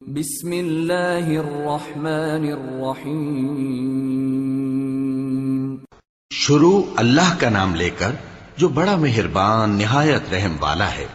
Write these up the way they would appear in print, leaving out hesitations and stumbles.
بسم اللہ الرحمن الرحیم۔ شروع اللہ کا نام لے کر جو بڑا مہربان نہایت رحم والا ہے۔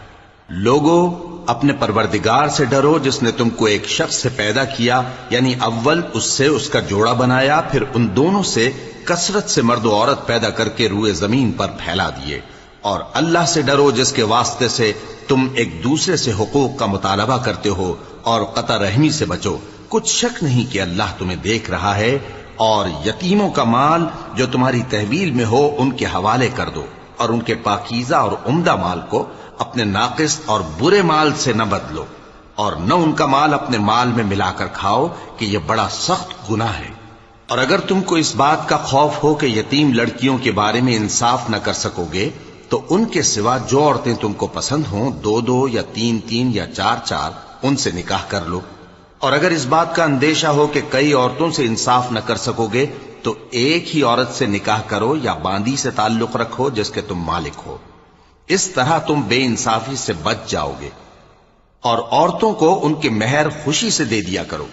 لوگو اپنے پروردگار سے ڈرو جس نے تم کو ایک شخص سے پیدا کیا، یعنی اول اس سے اس کا جوڑا بنایا، پھر ان دونوں سے کثرت سے مرد و عورت پیدا کر کے روئے زمین پر پھیلا دیے۔ اور اللہ سے ڈرو جس کے واسطے سے تم ایک دوسرے سے حقوق کا مطالبہ کرتے ہو، اور قطع رحمی سے بچو۔ کچھ شک نہیں کہ اللہ تمہیں دیکھ رہا ہے۔ اور یتیموں کا مال جو تمہاری تحویل میں ہو ان کے حوالے کر دو، اور ان کے پاکیزہ اور عمدہ مال کو اپنے ناقص اور برے مال سے نہ بدلو، اور نہ ان کا مال اپنے مال میں ملا کر کھاؤ کہ یہ بڑا سخت گناہ ہے۔ اور اگر تم کو اس بات کا خوف ہو کہ یتیم لڑکیوں کے بارے میں انصاف نہ کر سکو گے، تو ان کے سوا جو عورتیں تم کو پسند ہوں، دو دو یا تین تین یا چار چار، ان سے نکاح کر لو۔ اور اگر اس بات کا اندیشہ ہو کہ کئی عورتوں سے انصاف نہ کر سکو گے، تو ایک ہی عورت سے نکاح کرو یا باندی سے تعلق رکھو جس کے تم مالک ہو۔ اس طرح تم بے انصافی سے بچ جاؤ گے۔ اور عورتوں کو ان کے مہر خوشی سے دے دیا کرو۔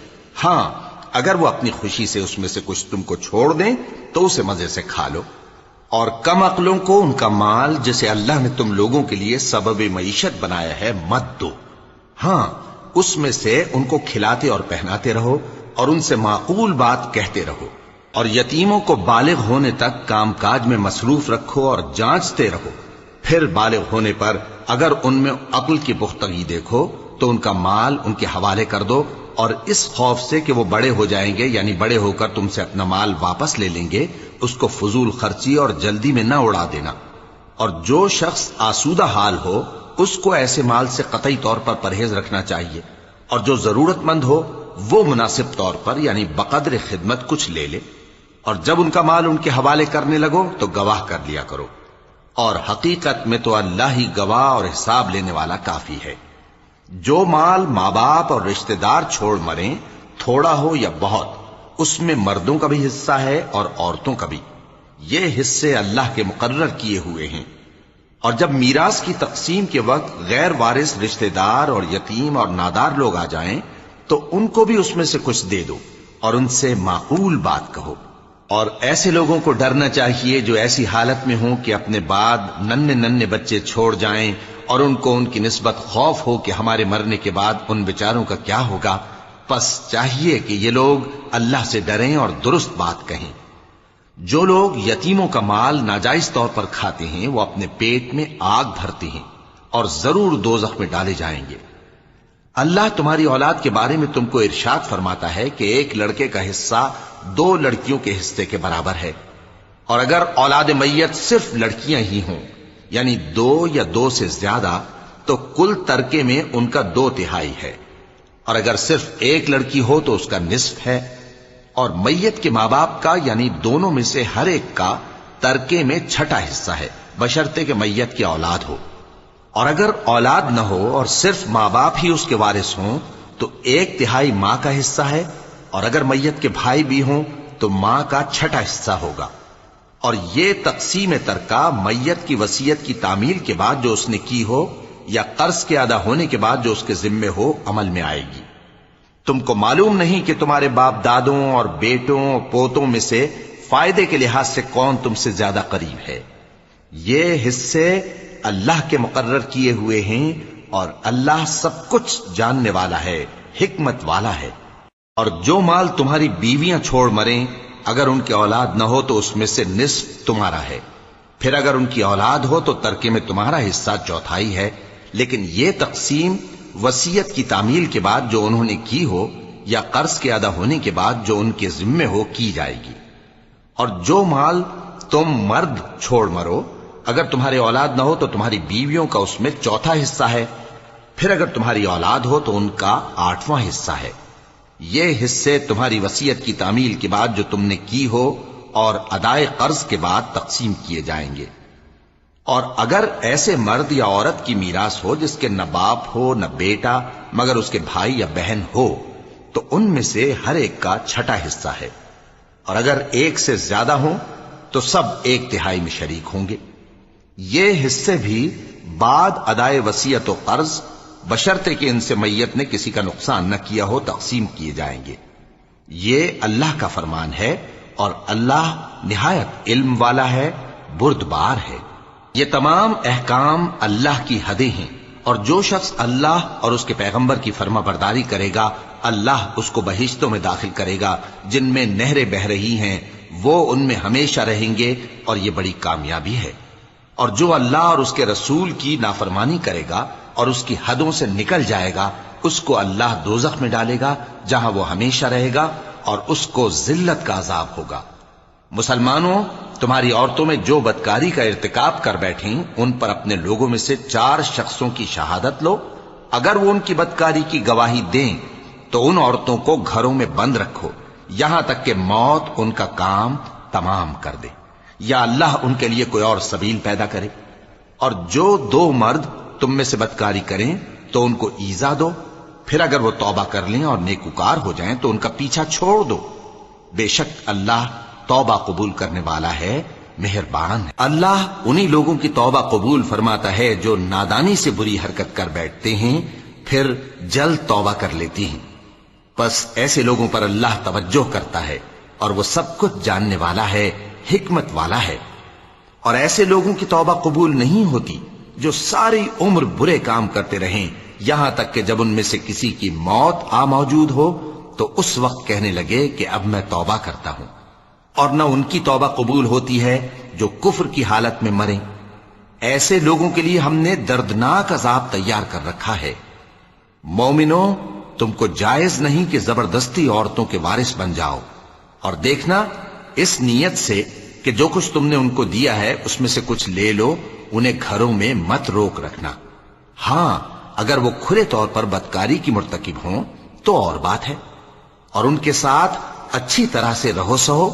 ہاں، اگر وہ اپنی خوشی سے اس میں سے کچھ تم کو چھوڑ دیں تو اسے مزے سے کھا لو۔ اور کم عقلوں کو ان کا مال جسے اللہ نے تم لوگوں کے لیے سبب معیشت بنایا ہے مت دو۔ ہاں، اس میں سے ان کو کھلاتے اور پہناتے رہو، اور ان سے معقول بات کہتے رہو۔ اور یتیموں کو بالغ ہونے تک کام کاج میں مصروف رکھو اور جانچتے رہو۔ پھر بالغ ہونے پر اگر ان میں عقل کی پختگی دیکھو تو ان کا مال ان کے حوالے کر دو، اور اس خوف سے کہ وہ بڑے ہو جائیں گے، یعنی بڑے ہو کر تم سے اپنا مال واپس لے لیں گے، اس کو فضول خرچی اور جلدی میں نہ اڑا دینا۔ اور جو شخص آسودہ حال ہو اس کو ایسے مال سے قطعی طور پر پرہیز رکھنا چاہیے، اور جو ضرورت مند ہو وہ مناسب طور پر یعنی بقدر خدمت کچھ لے لے۔ اور جب ان کا مال ان کے حوالے کرنے لگو تو گواہ کر لیا کرو، اور حقیقت میں تو اللہ ہی گواہ اور حساب لینے والا کافی ہے۔ جو مال ماں باپ اور رشتہ دار چھوڑ مریں، تھوڑا ہو یا بہت، اس میں مردوں کا بھی حصہ ہے اور عورتوں کا بھی۔ یہ حصے اللہ کے مقرر کیے ہوئے ہیں۔ اور جب میراث کی تقسیم کے وقت غیر وارث رشتہ دار اور یتیم اور نادار لوگ آ جائیں تو ان کو بھی اس میں سے کچھ دے دو، اور ان سے معقول بات کہو۔ اور ایسے لوگوں کو ڈرنا چاہیے جو ایسی حالت میں ہوں کہ اپنے بعد ننھے ننھے بچے چھوڑ جائیں، اور ان کو ان کی نسبت خوف ہو کہ ہمارے مرنے کے بعد ان بیچاروں کا کیا ہوگا۔ پس چاہیے کہ یہ لوگ اللہ سے ڈریں اور درست بات کہیں۔ جو لوگ یتیموں کا مال ناجائز طور پر کھاتے ہیں وہ اپنے پیٹ میں آگ بھرتے ہیں، اور ضرور دوزخ میں ڈالے جائیں گے۔ اللہ تمہاری اولاد کے بارے میں تم کو ارشاد فرماتا ہے کہ ایک لڑکے کا حصہ دو لڑکیوں کے حصے کے برابر ہے۔ اور اگر اولاد میت صرف لڑکیاں ہی ہوں، یعنی دو یا دو سے زیادہ، تو کل ترکے میں ان کا 2/3 ہے۔ اور اگر صرف ایک لڑکی ہو تو اس کا نصف ہے۔ اور میت کے ماں باپ کا یعنی دونوں میں سے ہر ایک کا ترکے میں 6واں حصہ ہے، بشرطے کہ میت کی اولاد ہو۔ اور اگر اولاد نہ ہو اور صرف ماں باپ ہی اس کے وارث ہوں تو 1/3 ماں کا حصہ ہے، اور اگر میت کے بھائی بھی ہوں تو ماں کا 6واں حصہ ہوگا۔ اور یہ تقسیم ترکہ میت کی وصیت کی تعمیل کے بعد جو اس نے کی ہو یا قرض کے ادا ہونے کے بعد جو اس کے ذمے ہو عمل میں آئے گی۔ تم کو معلوم نہیں کہ تمہارے باپ دادوں اور بیٹوں اور پوتوں میں سے فائدے کے لحاظ سے کون تم سے زیادہ قریب ہے۔ یہ حصے اللہ کے مقرر کیے ہوئے ہیں، اور اللہ سب کچھ جاننے والا ہے، حکمت والا ہے۔ اور جو مال تمہاری بیویاں چھوڑ مریں، اگر ان کی اولاد نہ ہو تو اس میں سے نصف تمہارا ہے۔ پھر اگر ان کی اولاد ہو تو ترکے میں تمہارا حصہ 1/4 ہے۔ لیکن یہ تقسیم وصیت کی تعمیل کے بعد جو انہوں نے کی ہو یا قرض کے ادا ہونے کے بعد جو ان کے ذمے ہو کی جائے گی۔ اور جو مال تم مرد چھوڑ مرو، اگر تمہاری اولاد نہ ہو تو تمہاری بیویوں کا اس میں 1/4 حصہ ہے۔ پھر اگر تمہاری اولاد ہو تو ان کا 8واں حصہ ہے۔ یہ حصے تمہاری وصیت کی تعمیل کے بعد جو تم نے کی ہو اور ادائے قرض کے بعد تقسیم کیے جائیں گے۔ اور اگر ایسے مرد یا عورت کی میراث ہو جس کے نہ باپ ہو نہ بیٹا مگر اس کے بھائی یا بہن ہو، تو ان میں سے ہر ایک کا 6واں حصہ ہے۔ اور اگر ایک سے زیادہ ہوں تو سب 1/3 میں شریک ہوں گے۔ یہ حصے بھی بعد ادائے وصیت و قرض بشرطے کہ ان سے میت نے کسی کا نقصان نہ کیا ہو تقسیم کیے جائیں گے۔ یہ اللہ کا فرمان ہے اور اللہ نہایت علم والا ہے، بردبار ہے۔ یہ تمام احکام اللہ کی حدیں ہیں، اور جو شخص اللہ اور اس کے پیغمبر کی فرما برداری کرے گا اللہ اس کو بہشتوں میں داخل کرے گا جن میں نہریں بہ رہی ہیں، وہ ان میں ہمیشہ رہیں گے، اور یہ بڑی کامیابی ہے۔ اور جو اللہ اور اس کے رسول کی نافرمانی کرے گا اور اس کی حدوں سے نکل جائے گا اس کو اللہ دوزخ میں ڈالے گا جہاں وہ ہمیشہ رہے گا، اور اس کو ذلت کا عذاب ہوگا۔ مسلمانوں، تمہاری عورتوں میں جو بدکاری کا ارتکاب کر بیٹھیں ان پر اپنے لوگوں میں سے 4 شخصوں کی شہادت لو۔ اگر وہ ان کی بدکاری کی گواہی دیں تو ان عورتوں کو گھروں میں بند رکھو یہاں تک کہ موت ان کا کام تمام کر دے، یا اللہ ان کے لیے کوئی اور سبیل پیدا کرے۔ اور جو 2 مرد تم میں سے بدکاری کریں تو ان کو ایذا دو، پھر اگر وہ توبہ کر لیں اور نیکوکار ہو جائیں تو ان کا پیچھا چھوڑ دو۔ بے شک اللہ توبہ قبول کرنے والا ہے، مہربان ہے۔ اللہ انہی لوگوں کی توبہ قبول فرماتا ہے جو نادانی سے بری حرکت کر بیٹھتے ہیں پھر جلد توبہ کر لیتی ہیں، پس ایسے لوگوں پر اللہ توجہ کرتا ہے اور وہ سب کچھ جاننے والا ہے، حکمت والا ہے۔ اور ایسے لوگوں کی توبہ قبول نہیں ہوتی جو ساری عمر برے کام کرتے رہیں یہاں تک کہ جب ان میں سے کسی کی موت آ موجود ہو تو اس وقت کہنے لگے کہ اب میں توبہ کرتا ہوں۔ اور نہ ان کی توبہ قبول ہوتی ہے جو کفر کی حالت میں مریں۔ ایسے لوگوں کے لیے ہم نے دردناک عذاب تیار کر رکھا ہے۔ مومنوں، تم کو جائز نہیں کہ زبردستی عورتوں کے وارث بن جاؤ، اور دیکھنا اس نیت سے کہ جو کچھ تم نے ان کو دیا ہے اس میں سے کچھ لے لو، انہیں گھروں میں مت روک رکھنا۔ ہاں، اگر وہ کھلے طور پر بدکاری کی مرتکب ہوں تو اور بات ہے، اور ان کے ساتھ اچھی طرح سے رہو سہو۔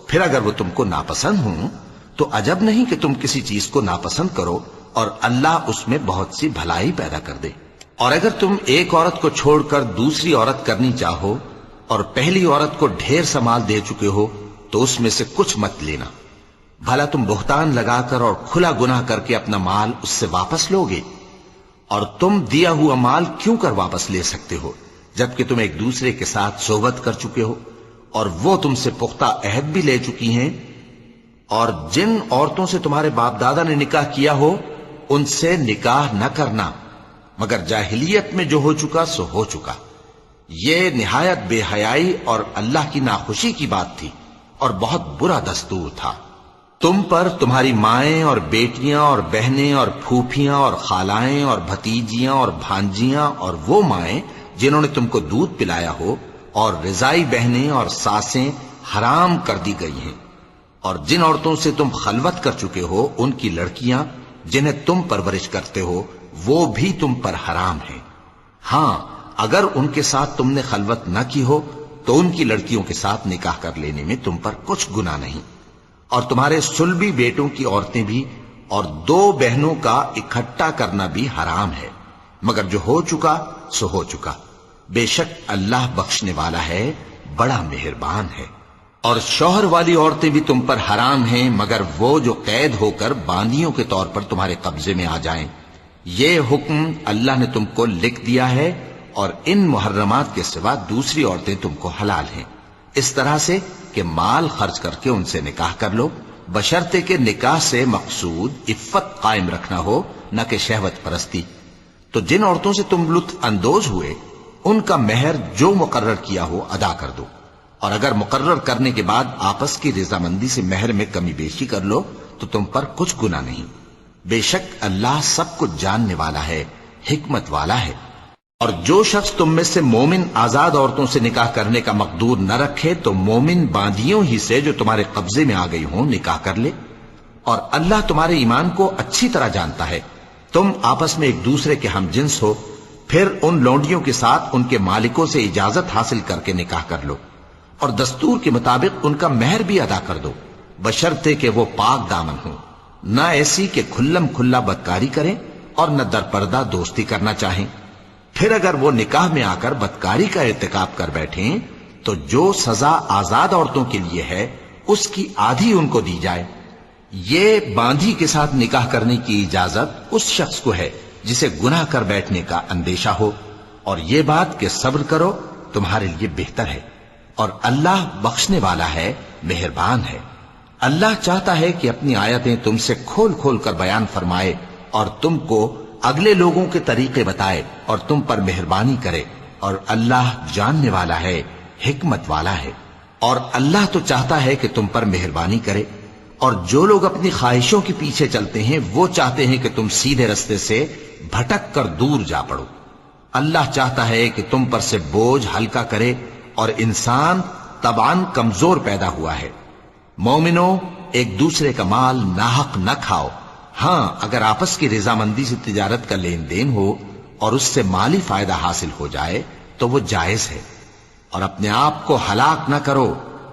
پھر اگر وہ تم کو ناپسند ہوں تو عجب نہیں کہ تم کسی چیز کو ناپسند کرو، اور اللہ اس میں بہت سی بھلائی پیدا کر دے۔ اور اگر تم ایک عورت کو چھوڑ کر دوسری عورت کرنی چاہو اور پہلی عورت کو ڈھیر سا مال دے چکے ہو تو اس میں سے کچھ مت لینا، بھلا تم بہتان لگا کر اور کھلا گناہ کر کے اپنا مال اس سے واپس لو گے؟ اور تم دیا ہوا مال کیوں کر واپس لے سکتے ہو جبکہ تم ایک دوسرے کے ساتھ صحبت کر چکے ہو اور وہ تم سے پختہ عہد بھی لے چکی ہیں؟ اور جن عورتوں سے تمہارے باپ دادا نے نکاح کیا ہو ان سے نکاح نہ کرنا مگر جاہلیت میں جو ہو چکا سو ہو چکا۔ یہ نہایت بے حیائی اور اللہ کی ناخوشی کی بات تھی اور بہت برا دستور تھا۔ تم پر تمہاری مائیں اور بیٹیاں اور بہنیں اور پھوپھیاں اور خالائیں اور بھتیجیاں اور بھانجیاں اور وہ مائیں جنہوں نے تم کو دودھ پلایا ہو اور رضائی بہنیں اور ساسیں حرام کر دی گئی ہیں، اور جن عورتوں سے تم خلوت کر چکے ہو ان کی لڑکیاں جنہیں تم پرورش کرتے ہو وہ بھی تم پر حرام ہیں۔ ہاں، اگر ان کے ساتھ تم نے خلوت نہ کی ہو تو ان کی لڑکیوں کے ساتھ نکاح کر لینے میں تم پر کچھ گناہ نہیں۔ اور تمہارے صلبی بیٹوں کی عورتیں بھی اور 2 بہنوں کا اکٹھا کرنا بھی حرام ہے، مگر جو ہو چکا سو ہو چکا۔ بے شک اللہ بخشنے والا ہے، بڑا مہربان ہے۔ اور شوہر والی عورتیں بھی تم پر حرام ہیں مگر وہ جو قید ہو کر باندیوں کے طور پر تمہارے قبضے میں آ جائیں۔ یہ حکم اللہ نے تم کو لکھ دیا ہے، اور ان محرمات کے سوا دوسری عورتیں تم کو حلال ہیں، اس طرح سے کہ مال خرچ کر کے ان سے نکاح کر لو، بشرطے کہ نکاح سے مقصود عفت قائم رکھنا ہو نہ کہ شہوت پرستی۔ تو جن عورتوں سے تم لطف اندوز ہوئے ان کا مہر جو مقرر کیا ہو ادا کر دو، اور اگر مقرر کرنے کے بعد آپس کی رضامندی سے مہر میں کمی بیشی کر لو تو تم پر کچھ گناہ نہیں۔ بے شک اللہ سب کچھ جاننے والا ہے، حکمت والا ہے۔ اور جو شخص تم میں سے مومن آزاد عورتوں سے نکاح کرنے کا مقدور نہ رکھے تو مومن باندیوں ہی سے جو تمہارے قبضے میں آ گئی ہوں نکاح کر لے، اور اللہ تمہارے ایمان کو اچھی طرح جانتا ہے۔ تم آپس میں ایک دوسرے کے ہم جنس ہو، پھر ان لونڈیوں کے ساتھ ان کے مالکوں سے اجازت حاصل کر کے نکاح کر لو، اور دستور کے مطابق ان کا مہر بھی ادا کر دو، بشرطے کہ وہ پاک دامن ہوں، نہ ایسی کہ کھلم کھلا بدکاری کریں اور نہ درپردہ دوستی کرنا چاہیں۔ پھر اگر وہ نکاح میں آ کر بدکاری کا ارتکاب کر بیٹھیں تو جو سزا آزاد عورتوں کے لیے ہے اس کی آدھی ان کو دی جائے۔ یہ باندھی کے ساتھ نکاح کرنے کی اجازت اس شخص کو ہے جسے گناہ کر بیٹھنے کا اندیشہ ہو، اور یہ بات کہ صبر کرو تمہارے لیے بہتر ہے، اور اللہ بخشنے والا ہے، مہربان ہے۔ اللہ چاہتا ہے کہ اپنی آیتیں تم سے کھول کھول کر بیان فرمائے اور تم کو اگلے لوگوں کے طریقے بتائے اور تم پر مہربانی کرے، اور اللہ جاننے والا ہے، حکمت والا ہے۔ اور اللہ تو چاہتا ہے کہ تم پر مہربانی کرے، اور جو لوگ اپنی خواہشوں کے پیچھے چلتے ہیں وہ چاہتے ہیں کہ تم سیدھے رستے سے بھٹک کر دور جا پڑو۔ اللہ چاہتا ہے کہ تم پر سے بوجھ ہلکا کرے، اور انسان طبعاً کمزور پیدا ہوا ہے۔ مومنو، ایک دوسرے کا مال ناحق نہ کھاؤ، ہاں اگر آپس کی رضامندی سے تجارت کا لین دین ہو اور اس سے مالی فائدہ حاصل ہو جائے تو وہ جائز ہے، اور اپنے آپ کو ہلاک نہ کرو،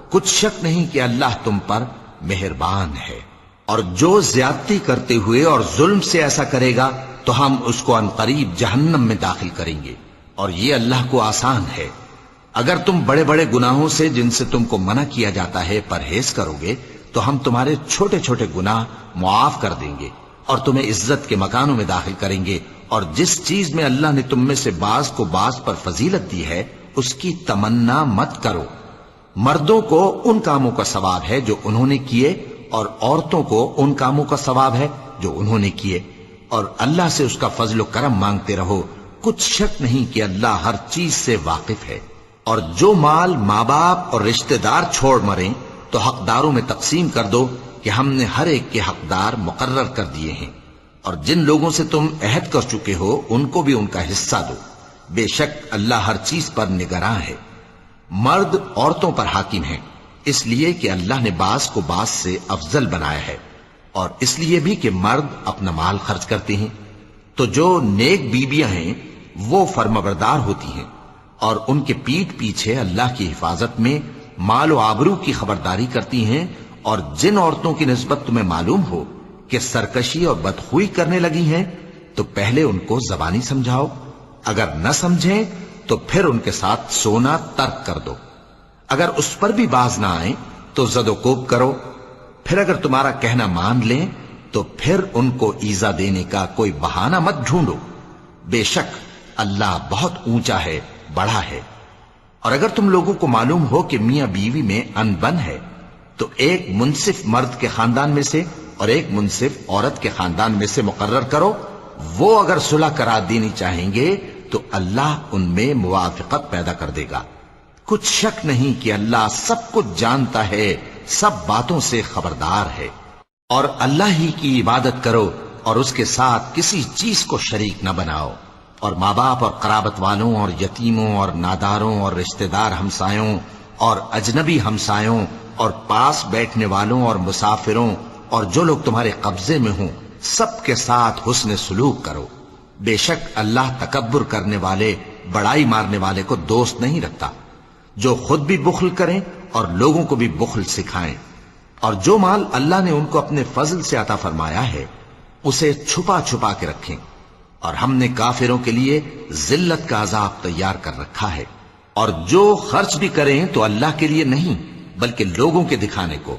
کچھ شک نہیں کہ اللہ تم پر مہربان ہے۔ اور جو زیادتی کرتے ہوئے اور ظلم سے ایسا کرے گا تو ہم اس کو عنقریب جہنم میں داخل کریں گے، اور یہ اللہ کو آسان ہے۔ اگر تم بڑے بڑے گناہوں سے جن سے تم کو منع کیا جاتا ہے پرہیز کرو گے تو ہم تمہارے چھوٹے چھوٹے گناہ معاف کر دیں گے اور تمہیں عزت کے مکانوں میں داخل کریں گے، اور جس چیز میں اللہ نے تم میں سے بعض کو بعض پر فضیلت دی ہے اس کی تمنا مت کرو۔ مردوں کو ان کاموں کا ثواب ہے جو انہوں نے کیے، اور عورتوں کو ان کاموں کا ثواب ہے جو انہوں نے کیے، اور اللہ سے اس کا فضل و کرم مانگتے رہو، کچھ شک نہیں کہ اللہ ہر چیز سے واقف ہے۔ اور جو مال ماں باپ اور رشتہ دار چھوڑ مریں تو حقداروں میں تقسیم کر دو کہ ہم نے ہر ایک کے حقدار مقرر کر دیے ہیں، اور جن لوگوں سے تم عہد کر چکے ہو ان کو بھی ان کا حصہ دو، بے شک اللہ ہر چیز پر نگراں ہے۔ مرد عورتوں پر حاکم ہیں، اس لیے کہ اللہ نے بعض کو بعض سے افضل بنایا ہے، اور اس لیے بھی کہ مرد اپنا مال خرچ کرتے ہیں، تو جو نیک بیویاں ہیں وہ فرمانبردار ہوتی ہیں، اور ان کے پیٹھ پیچھے اللہ کی حفاظت میں مال و آبرو کی خبرداری کرتی ہیں۔ اور جن عورتوں کی نسبت تمہیں معلوم ہو کہ سرکشی اور بدخوئی کرنے لگی ہیں تو پہلے ان کو زبانی سمجھاؤ، اگر نہ سمجھیں تو پھر ان کے ساتھ سونا ترک کر دو، اگر اس پر بھی باز نہ آئیں تو زد و کوب کرو، پھر اگر تمہارا کہنا مان لیں تو پھر ان کو ایذا دینے کا کوئی بہانہ مت ڈھونڈو، بے شک اللہ بہت اونچا ہے، بڑا ہے۔ اور اگر تم لوگوں کو معلوم ہو کہ میاں بیوی میں ان بن ہے تو ایک منصف مرد کے خاندان میں سے اور ایک منصف عورت کے خاندان میں سے مقرر کرو، وہ اگر صلح کرا دینی چاہیں گے تو اللہ ان میں موافقت پیدا کر دے گا۔ کچھ شک نہیں کہ اللہ سب کچھ جانتا ہے، سب باتوں سے خبردار ہے۔ اور اللہ ہی کی عبادت کرو اور اس کے ساتھ کسی چیز کو شریک نہ بناؤ، اور ماں باپ اور قرابت والوں اور یتیموں اور ناداروں اور رشتہ دار ہمسایوں اور اجنبی ہمسایوں اور پاس بیٹھنے والوں اور مسافروں اور جو لوگ تمہارے قبضے میں ہوں سب کے ساتھ حسن سلوک کرو، بے شک اللہ تکبر کرنے والے، بڑائی مارنے والے کو دوست نہیں رکھتا۔ جو خود بھی بخل کریں اور لوگوں کو بھی بخل سکھائیں، اور جو مال اللہ نے ان کو اپنے فضل سے عطا فرمایا ہے اسے چھپا چھپا کے رکھیں، اور ہم نے کافروں کے لیے ذلت کا عذاب تیار کر رکھا ہے۔ اور جو خرچ بھی کریں تو اللہ کے لیے نہیں بلکہ لوگوں کے دکھانے کو،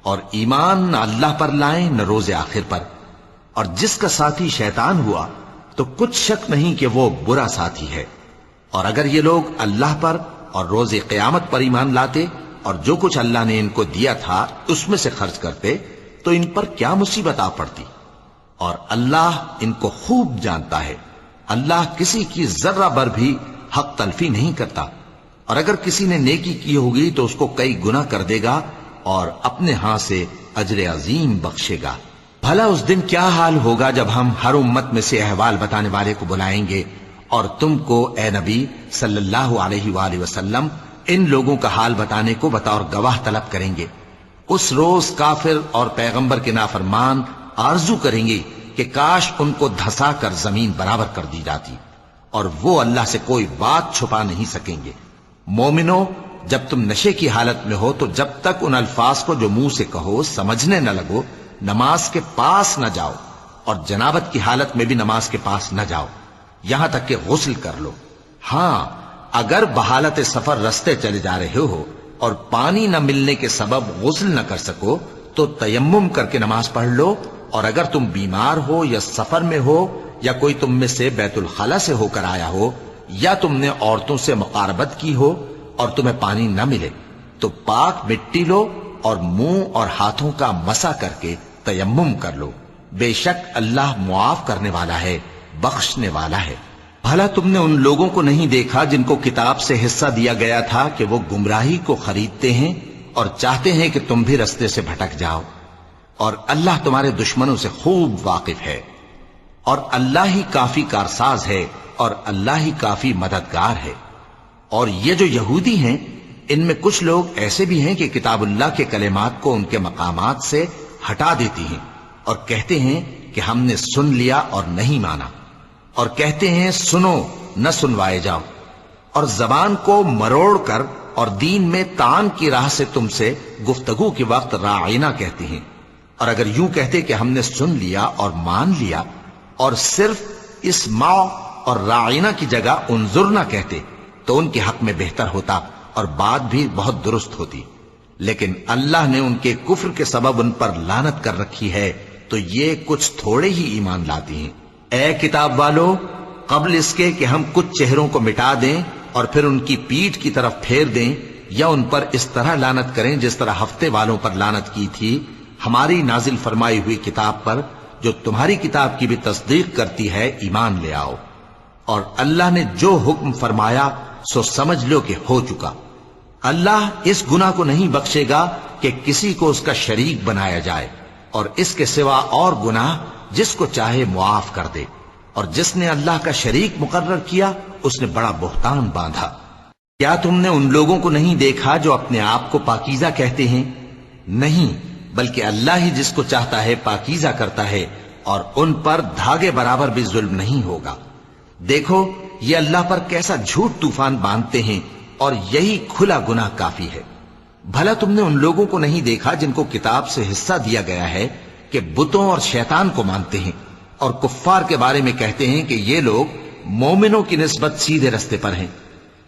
اور ایمان نہ اللہ پر لائیں نہ روز آخر پر، اور جس کا ساتھی شیطان ہوا تو کچھ شک نہیں کہ وہ برا ساتھی ہے۔ اور اگر یہ لوگ اللہ پر اور روز قیامت پر ایمان لاتے اور جو کچھ اللہ نے ان کو دیا تھا اس میں سے خرچ کرتے تو ان پر کیا مصیبت آ پڑتی، اور اللہ ان کو خوب جانتا ہے۔ اللہ کسی کی ذرہ بر بھی حق تلفی نہیں کرتا، اور اگر کسی نے نیکی کی ہوگی تو اس کو کئی گنا کر دے گا اور اپنے ہاں سے اجر عظیم بخشے گا۔ بھلا اس دن کیا حال ہوگا جب ہم ہر امت میں سے احوال بتانے والے کو بلائیں گے اور تم کو اے نبی صلی اللہ علیہ وآلہ وسلم ان لوگوں کا حال بتانے کو بطور گواہ طلب کریں گے۔ اس روز کافر اور پیغمبر کے نافرمان آرزو کریں گے کہ کاش ان کو دھسا کر زمین برابر کر دی جاتی، اور وہ اللہ سے کوئی بات چھپا نہیں سکیں گے۔ مومنو، جب تم نشے کی حالت میں ہو تو جب تک ان الفاظ کو جو منہ سے کہو سمجھنے نہ لگو نماز کے پاس نہ جاؤ، اور جنابت کی حالت میں بھی نماز کے پاس نہ جاؤ یہاں تک کہ غسل کر لو۔ ہاں اگر بحالت سفر رستے چلے جا رہے ہو اور پانی نہ ملنے کے سبب غسل نہ کر سکو تو تیمم کر کے نماز پڑھ لو، اور اگر تم بیمار ہو یا سفر میں ہو یا کوئی تم میں سے بیت الخلا سے ہو کر آیا ہو، یا تم نے عورتوں سے مقاربت کی ہو اور تمہیں پانی نہ ملے، تو پاک مٹی لو اور منہ اور ہاتھوں کا مسح کر کے تیمم کر لو، بے شک اللہ معاف کرنے والا ہے، بخشنے والا ہے۔ بھلا تم نے ان لوگوں کو نہیں دیکھا جن کو کتاب سے حصہ دیا گیا تھا کہ وہ گمراہی کو خریدتے ہیں اور چاہتے ہیں کہ تم بھی رستے سے بھٹک جاؤ، اور اللہ تمہارے دشمنوں سے خوب واقف ہے، اور اللہ ہی کافی کارساز ہے، اور اللہ ہی کافی مددگار ہے۔ اور یہ جو یہودی ہیں، ان میں کچھ لوگ ایسے بھی ہیں کہ کتاب اللہ کے کلمات کو ان کے مقامات سے ہٹا دیتی ہیں، اور کہتے ہیں کہ ہم نے سن لیا اور نہیں مانا، اور کہتے ہیں سنو نہ سنوائے جاؤ، اور زبان کو مروڑ کر اور دین میں طعن کی راہ سے تم سے گفتگو کے وقت راعینا کہتے ہیں۔ اور اگر یوں کہتے کہ ہم نے سن لیا اور مان لیا، اور صرف اسمع اور راعینا کی جگہ انظرنا کہتے، تو ان کے حق میں بہتر ہوتا اور بات بھی بہت درست ہوتی، لیکن اللہ نے ان کے کفر کے سبب ان پر لعنت کر رکھی ہے، تو یہ کچھ تھوڑے ہی ایمان لاتی ہیں۔ اے کتاب والو، قبل اس کے کہ ہم کچھ چہروں کو مٹا دیں اور پھر ان کی پیٹھ کی طرف پھیر دیں یا ان پر اس طرح لعنت کریں جس طرح ہفتے والوں پر لعنت کی تھی، ہماری نازل فرمائی ہوئی کتاب پر جو تمہاری کتاب کی بھی تصدیق کرتی ہے ایمان لے آؤ، اور اللہ نے جو حکم فرمایا سو سمجھ لو کہ ہو چکا۔ اللہ اس گناہ کو نہیں بخشے گا کہ کسی کو اس کا شریک بنایا جائے، اور اس کے سوا اور گناہ جس کو چاہے معاف کر دے، اور جس نے اللہ کا شریک مقرر کیا اس نے بڑا بہتان باندھا۔ کیا تم نے ان لوگوں کو نہیں دیکھا جو اپنے آپ کو پاکیزہ کہتے ہیں؟ نہیں، بلکہ اللہ ہی جس کو چاہتا ہے پاکیزہ کرتا ہے، اور ان پر دھاگے برابر بھی ظلم نہیں ہوگا۔ دیکھو یہ اللہ پر کیسا جھوٹ طوفان باندھتے ہیں، اور یہی کھلا گناہ کافی ہے۔ بھلا تم نے ان لوگوں کو نہیں دیکھا جن کو کتاب سے حصہ دیا گیا ہے کہ بتوں اور شیطان کو مانتے ہیں، اور کفار کے بارے میں کہتے ہیں کہ یہ لوگ مومنوں کی نسبت سیدھے رستے پر ہیں۔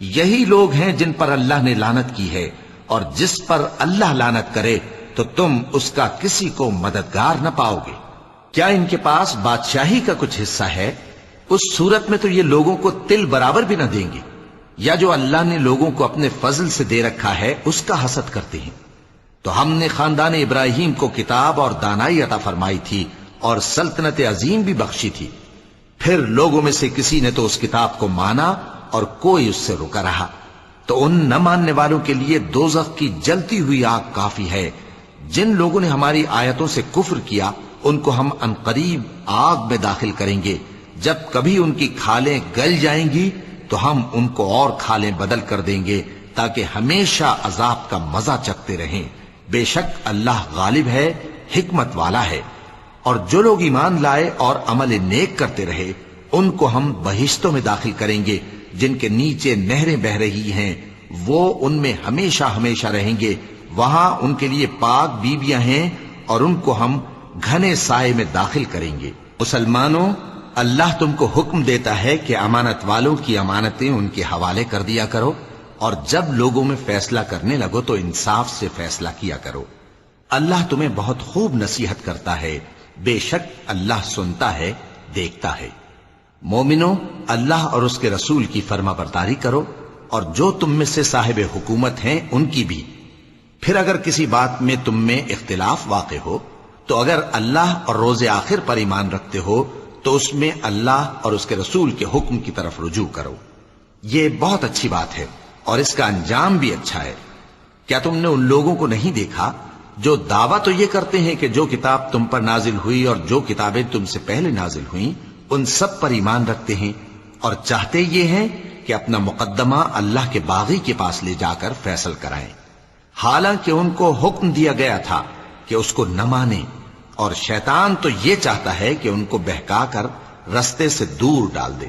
یہی لوگ ہیں جن پر اللہ نے لعنت کی ہے، اور جس پر اللہ لعنت کرے تو تم اس کا کسی کو مددگار نہ پاؤ گے۔ کیا ان کے پاس بادشاہی کا کچھ حصہ ہے؟ اس صورت میں تو یہ لوگوں کو تل برابر بھی نہ دیں گے۔ یا جو اللہ نے لوگوں کو اپنے فضل سے دے رکھا ہے اس کا حسد کرتے ہیں۔ تو ہم نے خاندان ابراہیم کو کتاب اور دانائی عطا فرمائی تھی اور سلطنت عظیم بھی بخشی تھی، پھر لوگوں میں سے کسی نے تو اس کتاب کو مانا اور کوئی اس سے رکا رہا، تو ان نہ ماننے والوں کے لیے دوزخ کی جلتی ہوئی آگ کافی ہے۔ جن لوگوں نے ہماری آیتوں سے کفر کیا ان کو ہم عنقریب آگ میں داخل کریں گے، جب کبھی ان کی کھالیں گل جائیں گی تو ہم ان کو اور کھالیں بدل کر دیں گے تاکہ ہمیشہ عذاب کا مزہ چکھتے رہیں۔ بے شک اللہ غالب ہے، حکمت والا ہے۔ اور جو لوگ ایمان لائے اور عمل نیک کرتے رہے ان کو ہم بہشتوں میں داخل کریں گے جن کے نیچے نہریں بہ رہی ہیں، وہ ان میں ہمیشہ ہمیشہ رہیں گے، وہاں ان کے لیے پاک بیویاں ہیں اور ان کو ہم گھنے سائے میں داخل کریں گے۔ مسلمانوں، اللہ تم کو حکم دیتا ہے کہ امانت والوں کی امانتیں ان کے حوالے کر دیا کرو، اور جب لوگوں میں فیصلہ کرنے لگو تو انصاف سے فیصلہ کیا کرو۔ اللہ تمہیں بہت خوب نصیحت کرتا ہے، بے شک اللہ سنتا ہے، دیکھتا ہے۔ مومنو، اللہ اور اس کے رسول کی فرما برداری کرو، اور جو تم میں سے صاحب حکومت ہیں ان کی بھی۔ پھر اگر کسی بات میں تم میں اختلاف واقع ہو تو اگر اللہ اور روز آخر پر ایمان رکھتے ہو تو اس میں اللہ اور اس کے رسول کے حکم کی طرف رجوع کرو۔ یہ بہت اچھی بات ہے اور اس کا انجام بھی اچھا ہے۔ کیا تم نے ان لوگوں کو نہیں دیکھا جو دعویٰ تو یہ کرتے ہیں کہ جو کتاب تم پر نازل ہوئی اور جو کتابیں تم سے پہلے نازل ہوئیں ان سب پر ایمان رکھتے ہیں، اور چاہتے یہ ہیں کہ اپنا مقدمہ اللہ کے باغی کے پاس لے جا کر فیصل کرائیں، حالانکہ ان کو حکم دیا گیا تھا کہ اس کو نہ مانیں، اور شیطان تو یہ چاہتا ہے کہ ان کو بہکا کر رستے سے دور ڈال دے۔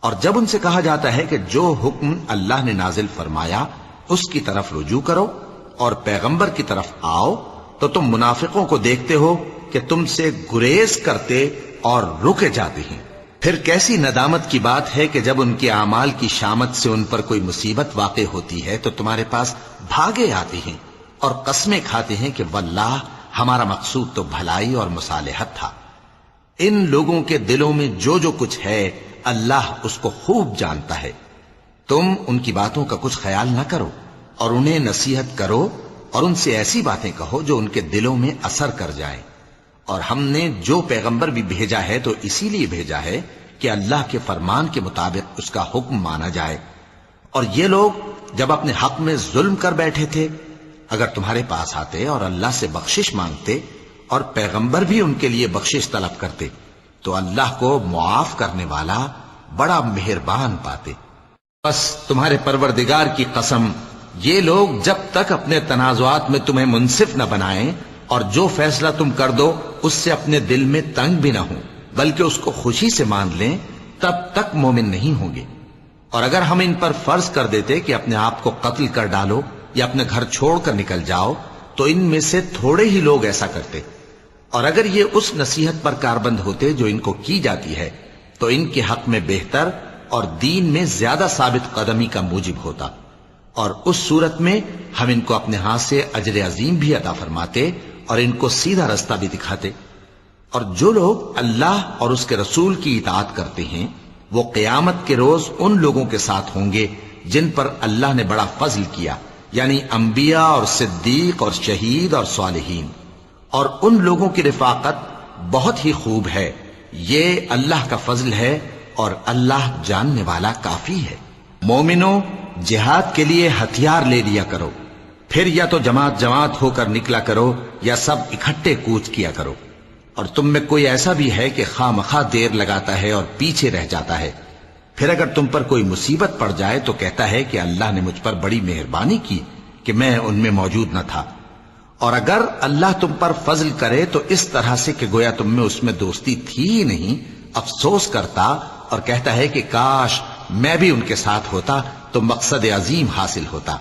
اور جب ان سے کہا جاتا ہے کہ جو حکم اللہ نے نازل فرمایا اس کی طرف رجوع کرو اور پیغمبر کی طرف آؤ، تو تم منافقوں کو دیکھتے ہو کہ تم سے گریز کرتے اور رکے جاتے ہیں۔ پھر کیسی ندامت کی بات ہے کہ جب ان کے اعمال کی شامت سے ان پر کوئی مصیبت واقع ہوتی ہے تو تمہارے پاس بھاگے آتے ہیں اور قسمیں کھاتے ہیں کہ واللہ ہمارا مقصود تو بھلائی اور مصالحت تھا۔ ان لوگوں کے دلوں میں جو جو کچھ ہے اللہ اس کو خوب جانتا ہے۔ تم ان کی باتوں کا کچھ خیال نہ کرو اور انہیں نصیحت کرو اور ان سے ایسی باتیں کہو جو ان کے دلوں میں اثر کر جائیں۔ اور ہم نے جو پیغمبر بھی بھیجا ہے تو اسی لیے بھیجا ہے کہ اللہ کے فرمان کے مطابق اس کا حکم مانا جائے۔ اور یہ لوگ جب اپنے حق میں ظلم کر بیٹھے تھے، اگر تمہارے پاس آتے اور اللہ سے بخشش مانگتے اور پیغمبر بھی ان کے لیے بخشش طلب کرتے تو اللہ کو معاف کرنے والا بڑا مہربان پاتے۔ بس تمہارے پروردگار کی قسم، یہ لوگ جب تک اپنے تنازعات میں تمہیں منصف نہ بنائیں اور جو فیصلہ تم کر دو اس سے اپنے دل میں تنگ بھی نہ ہوں بلکہ اس کو خوشی سے مان لیں، تب تک مومن نہیں ہوں گے۔ اور اگر ہم ان پر فرض کر دیتے کہ اپنے آپ کو قتل کر ڈالو یا اپنے گھر چھوڑ کر نکل جاؤ تو ان میں سے تھوڑے ہی لوگ ایسا کرتے، اور اگر یہ اس نصیحت پر کاربند ہوتے جو ان کو کی جاتی ہے تو ان کے حق میں بہتر اور دین میں زیادہ ثابت قدمی کا موجب ہوتا، اور اس صورت میں ہم ان کو اپنے ہاتھ سے اجر عظیم بھی عطا فرماتے اور ان کو سیدھا رستہ بھی دکھاتے۔ اور جو لوگ اللہ اور اس کے رسول کی اطاعت کرتے ہیں وہ قیامت کے روز ان لوگوں کے ساتھ ہوں گے جن پر اللہ نے بڑا فضل کیا، یعنی انبیاء اور صدیق اور شہید اور صالحین، اور ان لوگوں کی رفاقت بہت ہی خوب ہے۔ یہ اللہ کا فضل ہے اور اللہ جاننے والا کافی ہے۔ مومنوں، جہاد کے لیے ہتھیار لے لیا کرو، پھر یا تو جماعت جماعت ہو کر نکلا کرو یا سب اکٹھے کوچ کیا کرو۔ اور تم میں کوئی ایسا بھی ہے کہ خواہ مخواہ دیر لگاتا ہے اور پیچھے رہ جاتا ہے، پھر اگر تم پر کوئی مصیبت پڑ جائے تو کہتا ہے کہ اللہ نے مجھ پر بڑی مہربانی کی کہ میں ان میں موجود نہ تھا۔ اور اگر اللہ تم پر فضل کرے تو اس طرح سے کہ گویا تم میں اس میں دوستی تھی ہی نہیں، افسوس کرتا اور کہتا ہے کہ کاش میں بھی ان کے ساتھ ہوتا تو مقصد عظیم حاصل ہوتا۔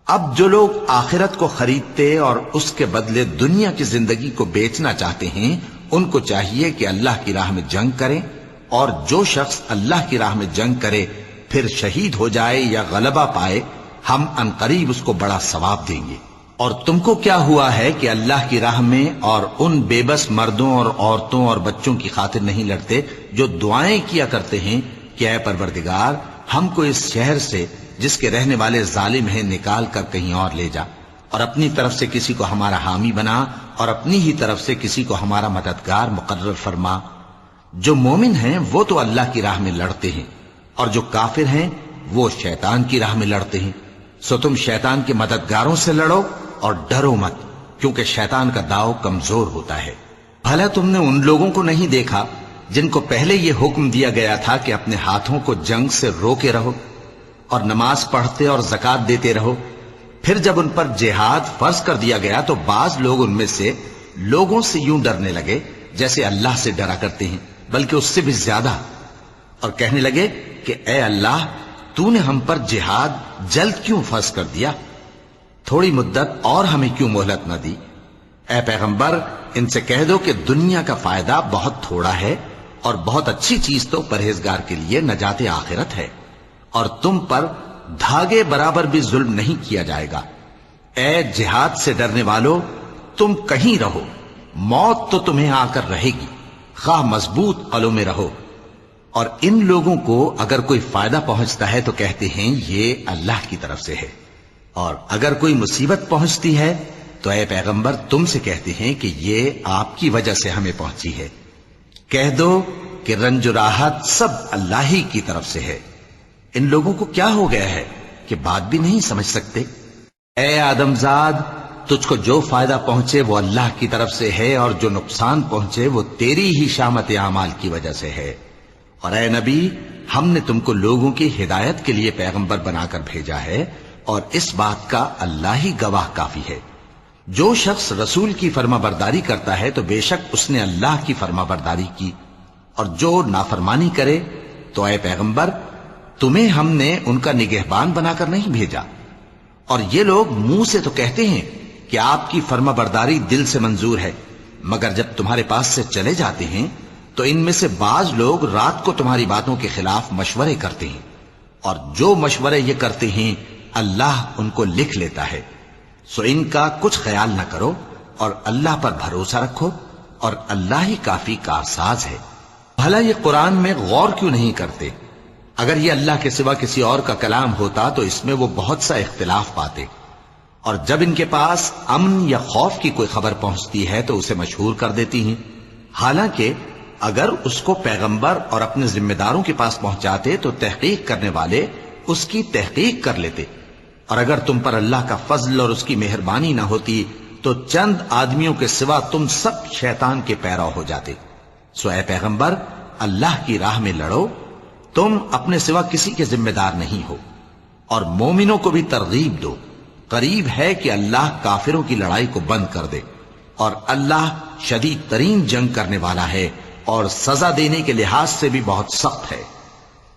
اب جو لوگ آخرت کو خریدتے اور اس کے بدلے دنیا کی زندگی کو بیچنا چاہتے ہیں ان کو چاہیے کہ اللہ کی راہ میں جنگ کریں، اور جو شخص اللہ کی راہ میں جنگ کرے پھر شہید ہو جائے یا غلبہ پائے ہم عنقریب اس کو بڑا ثواب دیں گے۔ اور تم کو کیا ہوا ہے کہ اللہ کی راہ میں اور ان بے بس مردوں اور عورتوں اور بچوں کی خاطر نہیں لڑتے جو دعائیں کیا کرتے ہیں کہ اے پروردگار ہم کو اس شہر سے جس کے رہنے والے ظالم ہیں نکال کر کہیں اور لے جا، اور اپنی طرف سے کسی کو ہمارا حامی بنا اور اپنی ہی طرف سے کسی کو ہمارا مددگار مقرر فرما۔ جو مومن ہیں وہ تو اللہ کی راہ میں لڑتے ہیں، اور جو کافر ہیں وہ شیطان کی راہ میں لڑتے ہیں، سو تم شیطان کے مددگاروں سے لڑو اور ڈرو مت، کیونکہ شیطان کا داؤ کمزور ہوتا ہے۔ بھلا تم نے ان لوگوں کو نہیں دیکھا جن کو پہلے یہ حکم دیا گیا تھا کہ اپنے ہاتھوں کو جنگ سے روکے رہو اور نماز پڑھتے اور زکوٰۃ دیتے رہو، پھر جب ان پر جہاد فرض کر دیا گیا تو بعض لوگ ان میں سے لوگوں سے یوں ڈرنے لگے جیسے اللہ سے ڈرا کرتے ہیں، بلکہ اس سے بھی زیادہ، اور کہنے لگے کہ اے اللہ تو نے ہم پر جہاد جلد کیوں فرض کر دیا، تھوڑی مدت اور ہمیں کیوں مہلت نہ دی۔ اے پیغمبر ان سے کہہ دو کہ دنیا کا فائدہ بہت تھوڑا ہے اور بہت اچھی چیز تو پرہیزگار کے لیے نجات آخرت ہے، اور تم پر دھاگے برابر بھی ظلم نہیں کیا جائے گا۔ اے جہاد سے ڈرنے والو، تم کہیں رہو، موت تو تمہیں آ کر رہے گی، خواہ مضبوط قلعوں میں رہو۔ اور ان لوگوں کو اگر کوئی فائدہ پہنچتا ہے تو کہتے ہیں یہ اللہ کی طرف سے ہے، اور اگر کوئی مصیبت پہنچتی ہے تو اے پیغمبر تم سے کہتے ہیں کہ یہ آپ کی وجہ سے ہمیں پہنچی ہے۔ کہہ دو کہ رنج و راحت سب اللہ ہی کی طرف سے ہے۔ ان لوگوں کو کیا ہو گیا ہے کہ بات بھی نہیں سمجھ سکتے؟ اے آدم زاد، تجھ کو جو فائدہ پہنچے وہ اللہ کی طرف سے ہے، اور جو نقصان پہنچے وہ تیری ہی شامت اعمال کی وجہ سے ہے۔ اور اے نبی، ہم نے تم کو لوگوں کی ہدایت کے لیے پیغمبر بنا کر بھیجا ہے، اور اس بات کا اللہ ہی گواہ کافی ہے۔ جو شخص رسول کی فرما برداری کرتا ہے تو بے شک اس نے اللہ کی فرما برداری کی، اور جو نافرمانی کرے تو اے پیغمبر تمہیں ہم نے ان کا نگہبان بنا کر نہیں بھیجا۔ اور یہ لوگ منہ سے تو کہتے ہیں کہ آپ کی فرما برداری دل سے منظور ہے، مگر جب تمہارے پاس سے چلے جاتے ہیں تو ان میں سے بعض لوگ رات کو تمہاری باتوں کے خلاف مشورے کرتے ہیں، اور جو مشورے یہ کرتے ہیں اللہ ان کو لکھ لیتا ہے۔ سو ان کا کچھ خیال نہ کرو اور اللہ پر بھروسہ رکھو، اور اللہ ہی کافی کارساز ہے۔ بھلا یہ قرآن میں غور کیوں نہیں کرتے؟ اگر یہ اللہ کے سوا کسی اور کا کلام ہوتا تو اس میں وہ بہت سا اختلاف پاتے، اور جب ان کے پاس امن یا خوف کی کوئی خبر پہنچتی ہے تو اسے مشہور کر دیتی ہیں، حالانکہ اگر اس کو پیغمبر اور اپنے ذمہ داروں کے پاس پہنچاتے تو تحقیق کرنے والے اس کی تحقیق کر لیتے، اور اگر تم پر اللہ کا فضل اور اس کی مہربانی نہ ہوتی تو چند آدمیوں کے سوا تم سب شیطان کے پیرو ہو جاتے۔ سو اے پیغمبر، اللہ کی راہ میں لڑو، تم اپنے سوا کسی کے ذمہ دار نہیں ہو، اور مومنوں کو بھی ترغیب دو، قریب ہے کہ اللہ کافروں کی لڑائی کو بند کر دے، اور اللہ شدید ترین جنگ کرنے والا ہے اور سزا دینے کے لحاظ سے بھی بہت سخت ہے۔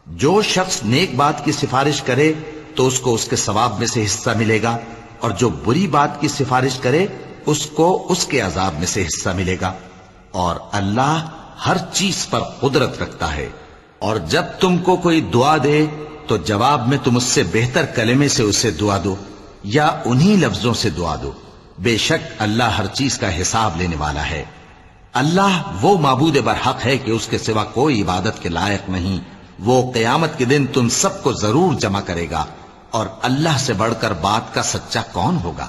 جو شخص نیک بات کی سفارش کرے تو اس کو اس کے ثواب میں سے حصہ ملے گا، اور جو بری بات کی سفارش کرے اس کو اس کے عذاب میں سے حصہ ملے گا، اور اللہ ہر چیز پر قدرت رکھتا ہے۔ اور جب تم کو کوئی دعا دے تو جواب میں تم اس سے بہتر کلمے سے اسے دعا دو یا انہی لفظوں سے دعا دو، بے شک اللہ ہر چیز کا حساب لینے والا ہے۔ اللہ وہ معبود برحق ہے کہ اس کے سوا کوئی عبادت کے لائق نہیں، وہ قیامت کے دن تم سب کو ضرور جمع کرے گا، اور اللہ سے بڑھ کر بات کا سچا کون ہوگا؟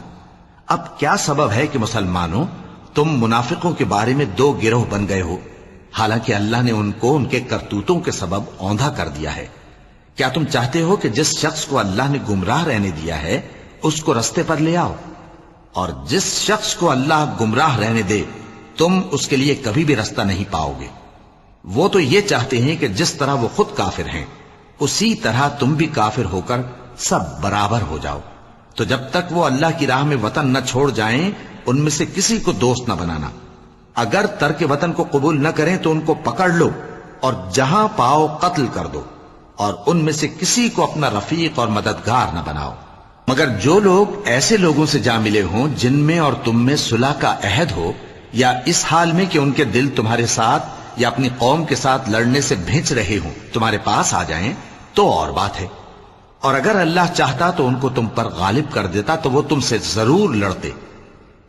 اب کیا سبب ہے کہ مسلمانوں تم منافقوں کے بارے میں دو گروہ بن گئے ہو، حالانکہ اللہ نے ان کو ان کے کرتوتوں کے سبب اوندھا کر دیا ہے؟ کیا تم چاہتے ہو کہ جس شخص کو اللہ نے گمراہ رہنے دیا ہے اس کو رستے پر لے آؤ، اور جس شخص کو اللہ گمراہ رہنے دے تم اس کے لیے کبھی بھی رستہ نہیں پاؤ گے؟ وہ تو یہ چاہتے ہیں کہ جس طرح وہ خود کافر ہیں اسی طرح تم بھی کافر ہو کر سب برابر ہو جاؤ۔ تو جب تک وہ اللہ کی راہ میں وطن نہ چھوڑ جائیں ان میں سے کسی کو دوست نہ بنانا، اگر ترک وطن کو قبول نہ کریں تو ان کو پکڑ لو اور جہاں پاؤ قتل کر دو، اور ان میں سے کسی کو اپنا رفیق اور مددگار نہ بناؤ، مگر جو لوگ ایسے لوگوں سے جا ملے ہوں جن میں اور تم میں صلح کا عہد ہو، یا اس حال میں کہ ان کے دل تمہارے ساتھ یا اپنی قوم کے ساتھ لڑنے سے بھنچ رہے ہوں تمہارے پاس آ جائیں تو اور بات ہے، اور اگر اللہ چاہتا تو ان کو تم پر غالب کر دیتا تو وہ تم سے ضرور لڑتے۔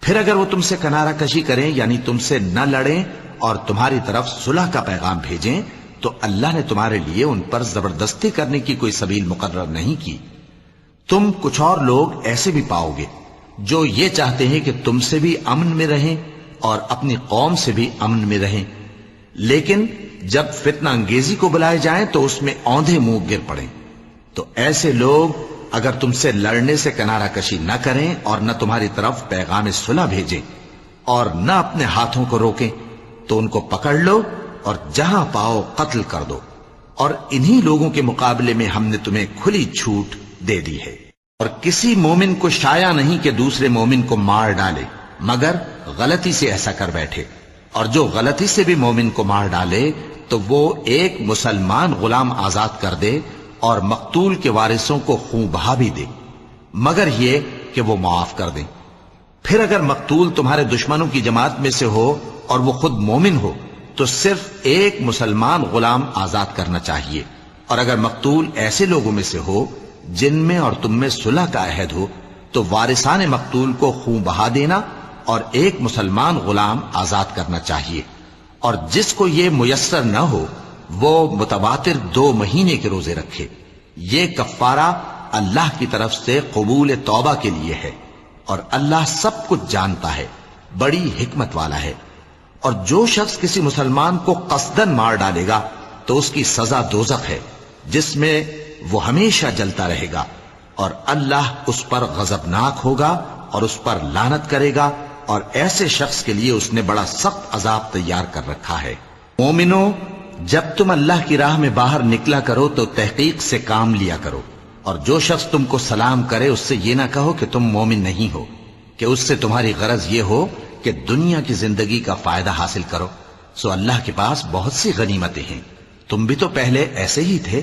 پھر اگر وہ تم سے کنارہ کشی کریں یعنی تم سے نہ لڑیں اور تمہاری طرف صلح کا پیغام بھیجیں تو اللہ نے تمہارے لیے ان پر زبردستی کرنے کی کوئی سبیل مقرر نہیں کی۔ تم کچھ اور لوگ ایسے بھی پاؤ گے جو یہ چاہتے ہیں کہ تم سے بھی امن میں رہیں اور اپنی قوم سے بھی امن میں رہیں، لیکن جب فتنہ انگیزی کو بلائے جائیں تو اس میں اوندھے منہ گر پڑیں۔ تو ایسے لوگ اگر تم سے لڑنے سے کنارہ کشی نہ کریں اور نہ تمہاری طرف پیغام صلح بھیجیں اور نہ اپنے ہاتھوں کو روکیں تو ان کو پکڑ لو اور جہاں پاؤ قتل کر دو، اور انہی لوگوں کے مقابلے میں ہم نے تمہیں کھلی چھوٹ دے دی ہے۔ اور کسی مومن کو شایع نہیں کہ دوسرے مومن کو مار ڈالے مگر غلطی سے ایسا کر بیٹھے، اور جو غلطی سے بھی مومن کو مار ڈالے تو وہ ایک مسلمان غلام آزاد کر دے اور مقتول کے وارثوں کو خون بہا بھی دے، مگر یہ کہ وہ معاف کر دیں۔ پھر اگر مقتول تمہارے دشمنوں کی جماعت میں سے ہو اور وہ خود مومن ہو تو صرف ایک مسلمان غلام آزاد کرنا چاہیے، اور اگر مقتول ایسے لوگوں میں سے ہو جن میں اور تم میں صلح کا عہد ہو تو وارثان مقتول کو خون بہا دینا اور ایک مسلمان غلام آزاد کرنا چاہیے، اور جس کو یہ میسر نہ ہو وہ متواتر 2 مہینے کے روزے رکھے۔ یہ کفارہ اللہ کی طرف سے قبول توبہ کے لیے ہے، اور اللہ سب کچھ جانتا ہے، بڑی حکمت والا ہے۔ اور جو شخص کسی مسلمان کو قصدن مار ڈالے گا تو اس کی سزا دوزخ ہے جس میں وہ ہمیشہ جلتا رہے گا، اور اللہ اس پر غضبناک ہوگا اور اس پر لعنت کرے گا، اور ایسے شخص کے لیے اس نے بڑا سخت عذاب تیار کر رکھا ہے۔ مومنو، جب تم اللہ کی راہ میں باہر نکلا کرو تو تحقیق سے کام لیا کرو، اور جو شخص تم کو سلام کرے اس سے یہ نہ کہو کہ تم مومن نہیں ہو، کہ اس سے تمہاری غرض یہ ہو کہ دنیا کی زندگی کا فائدہ حاصل کرو۔ سو اللہ کے پاس بہت سی غنیمتیں ہیں، تم بھی تو پہلے ایسے ہی تھے،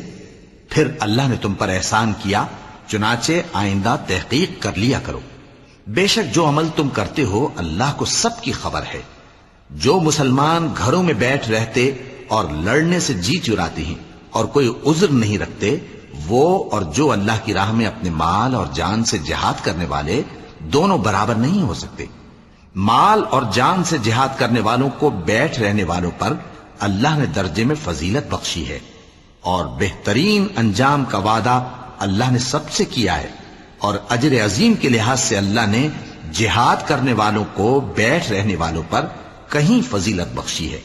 پھر اللہ نے تم پر احسان کیا، چنانچہ آئندہ تحقیق کر لیا کرو۔ بے شک جو عمل تم کرتے ہو اللہ کو سب کی خبر ہے۔ جو مسلمان گھروں میں بیٹھ رہتے اور لڑنے سے جی چراتے ہیں اور کوئی عذر نہیں رکھتے، وہ اور جو اللہ کی راہ میں اپنے مال اور جان سے جہاد کرنے والے دونوں برابر نہیں ہو سکتے۔ مال اور جان سے جہاد کرنے والوں کو بیٹھ رہنے والوں پر اللہ نے درجے میں فضیلت بخشی ہے، اور بہترین انجام کا وعدہ اللہ نے سب سے کیا ہے، اور اجر عظیم کے لحاظ سے اللہ نے جہاد کرنے والوں کو بیٹھ رہنے والوں پر کہیں فضیلت بخشی ہے،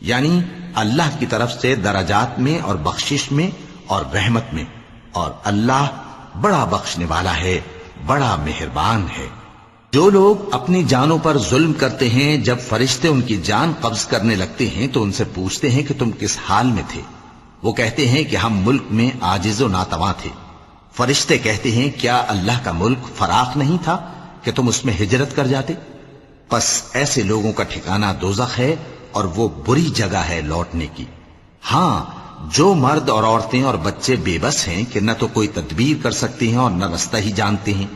یعنی اللہ کی طرف سے درجات میں اور بخشش میں اور رحمت میں، اور اللہ بڑا بخشنے والا ہے، بڑا مہربان ہے۔ جو لوگ اپنی جانوں پر ظلم کرتے ہیں، جب فرشتے ان کی جان قبض کرنے لگتے ہیں تو ان سے پوچھتے ہیں کہ تم کس حال میں تھے؟ وہ کہتے ہیں کہ ہم ملک میں عاجز و ناتواں تھے۔ فرشتے کہتے ہیں کیا اللہ کا ملک فراخ نہیں تھا کہ تم اس میں ہجرت کر جاتے؟ پس ایسے لوگوں کا ٹھکانہ دوزخ ہے، اور وہ بری جگہ ہے لوٹنے کی۔ ہاں، جو مرد اور عورتیں اور بچے بے بس ہیں کہ نہ تو کوئی تدبیر کر سکتے ہیں اور نہ رستہ ہی جانتے ہیں،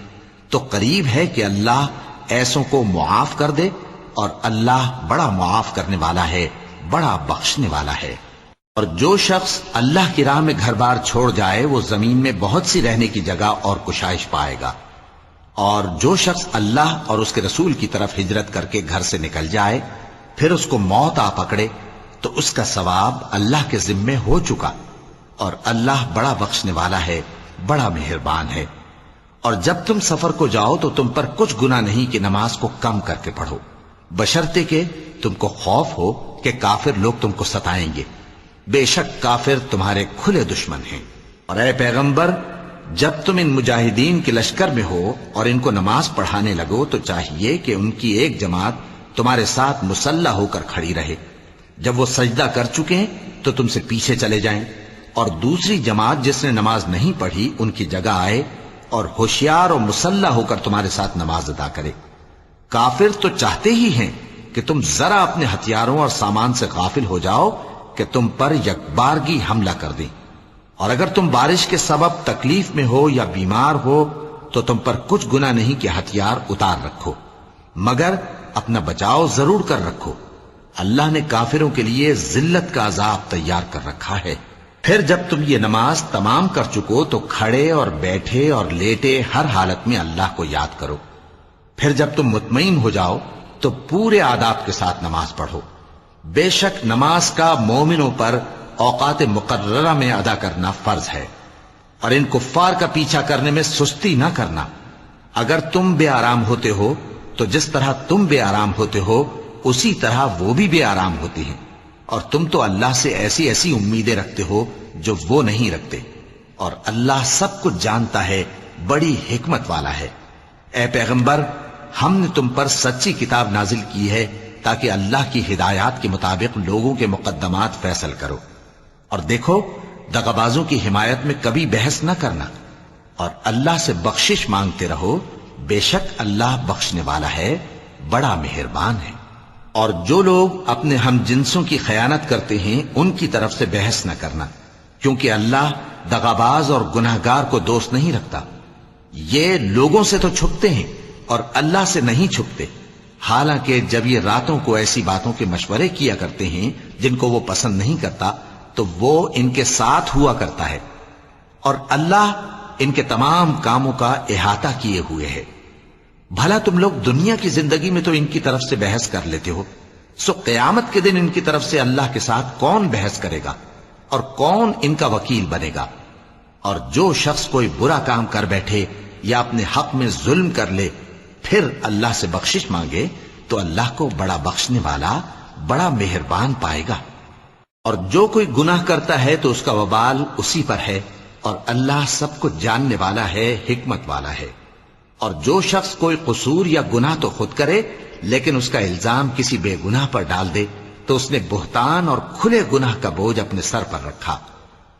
تو قریب ہے کہ اللہ ایسوں کو معاف کر دے، اور اللہ بڑا معاف کرنے والا ہے، بڑا بخشنے والا ہے۔ اور جو شخص اللہ کی راہ میں گھر بار چھوڑ جائے وہ زمین میں بہت سی رہنے کی جگہ اور کشائش پائے گا، اور جو شخص اللہ اور اس کے رسول کی طرف ہجرت کر کے گھر سے نکل جائے پھر اس کو موت آ پکڑے تو اس کا ثواب اللہ کے ذمے ہو چکا، اور اللہ بڑا بخشنے والا ہے، بڑا مہربان ہے۔ اور جب تم سفر کو جاؤ تو تم پر کچھ گناہ نہیں کہ نماز کو کم کر کے پڑھو، بشرطے کہ تم کو خوف ہو کہ کافر لوگ تم کو ستائیں گے، بے شک کافر تمہارے کھلے دشمن ہیں۔ اور اے پیغمبر، جب تم ان مجاہدین کے لشکر میں ہو اور ان کو نماز پڑھانے لگو تو چاہیے کہ ان کی ایک جماعت تمہارے ساتھ مسلح ہو کر کھڑی رہے، جب وہ سجدہ کر چکے ہیں تو تم سے پیچھے چلے جائیں، اور دوسری جماعت جس نے نماز نہیں پڑھی ان کی جگہ آئے اور ہوشیار اور مسلح ہو کر تمہارے ساتھ نماز ادا کرے۔ کافر تو چاہتے ہی ہیں کہ تم ذرا اپنے ہتھیاروں اور سامان سے غافل ہو جاؤ کہ تم پر یکبارگی حملہ کر دیں، اور اگر تم بارش کے سبب تکلیف میں ہو یا بیمار ہو تو تم پر کچھ گناہ نہیں کہ ہتھیار اتار رکھو، مگر اپنا بچاؤ ضرور کر رکھو۔ اللہ نے کافروں کے لیے ذلت کا عذاب تیار کر رکھا ہے۔ پھر جب تم یہ نماز تمام کر چکو تو کھڑے اور بیٹھے اور لیٹے ہر حالت میں اللہ کو یاد کرو۔ پھر جب تم مطمئن ہو جاؤ تو پورے آداب کے ساتھ نماز پڑھو۔ بے شک نماز کا مومنوں پر اوقات مقررہ میں ادا کرنا فرض ہے، اور ان کفار کا پیچھا کرنے میں سستی نہ کرنا۔ اگر تم بے آرام ہوتے ہو تو جس طرح تم بے آرام ہوتے ہو اسی طرح وہ بھی بے آرام ہوتے ہیں، اور تم تو اللہ سے ایسی ایسی امیدیں رکھتے ہو جو وہ نہیں رکھتے، اور اللہ سب کچھ جانتا ہے، بڑی حکمت والا ہے۔ اے پیغمبر، ہم نے تم پر سچی کتاب نازل کی ہے تاکہ اللہ کی ہدایات کے مطابق لوگوں کے مقدمات فیصل کرو، اور دیکھو دغابازوں کی حمایت میں کبھی بحث نہ کرنا، اور اللہ سے بخشش مانگتے رہو، بے شک اللہ بخشنے والا ہے، بڑا مہربان ہے۔ اور جو لوگ اپنے ہم جنسوں کی خیانت کرتے ہیں ان کی طرف سے بحث نہ کرنا، کیونکہ اللہ دغاباز اور گناہگار کو دوست نہیں رکھتا۔ یہ لوگوں سے تو چھپتے ہیں اور اللہ سے نہیں چھپتے، حالانکہ جب یہ راتوں کو ایسی باتوں کے مشورے کیا کرتے ہیں جن کو وہ پسند نہیں کرتا تو وہ ان کے ساتھ ہوا کرتا ہے، اور اللہ ان کے تمام کاموں کا احاطہ کیے ہوئے ہے۔ بھلا تم لوگ دنیا کی زندگی میں تو ان کی طرف سے بحث کر لیتے ہو، سو قیامت کے دن ان کی طرف سے اللہ کے ساتھ کون بحث کرے گا اور کون ان کا وکیل بنے گا؟ اور جو شخص کوئی برا کام کر بیٹھے یا اپنے حق میں ظلم کر لے پھر اللہ سے بخشش مانگے تو اللہ کو بڑا بخشنے والا، بڑا مہربان پائے گا۔ اور جو کوئی گناہ کرتا ہے تو اس کا وبال اسی پر ہے، اور اللہ سب کچھ جاننے والا ہے، حکمت والا ہے۔ اور جو شخص کوئی قصور یا گناہ تو خود کرے لیکن اس کا الزام کسی بے گناہ پر ڈال دے تو اس نے بہتان اور کھلے گناہ کا بوجھ اپنے سر پر رکھا۔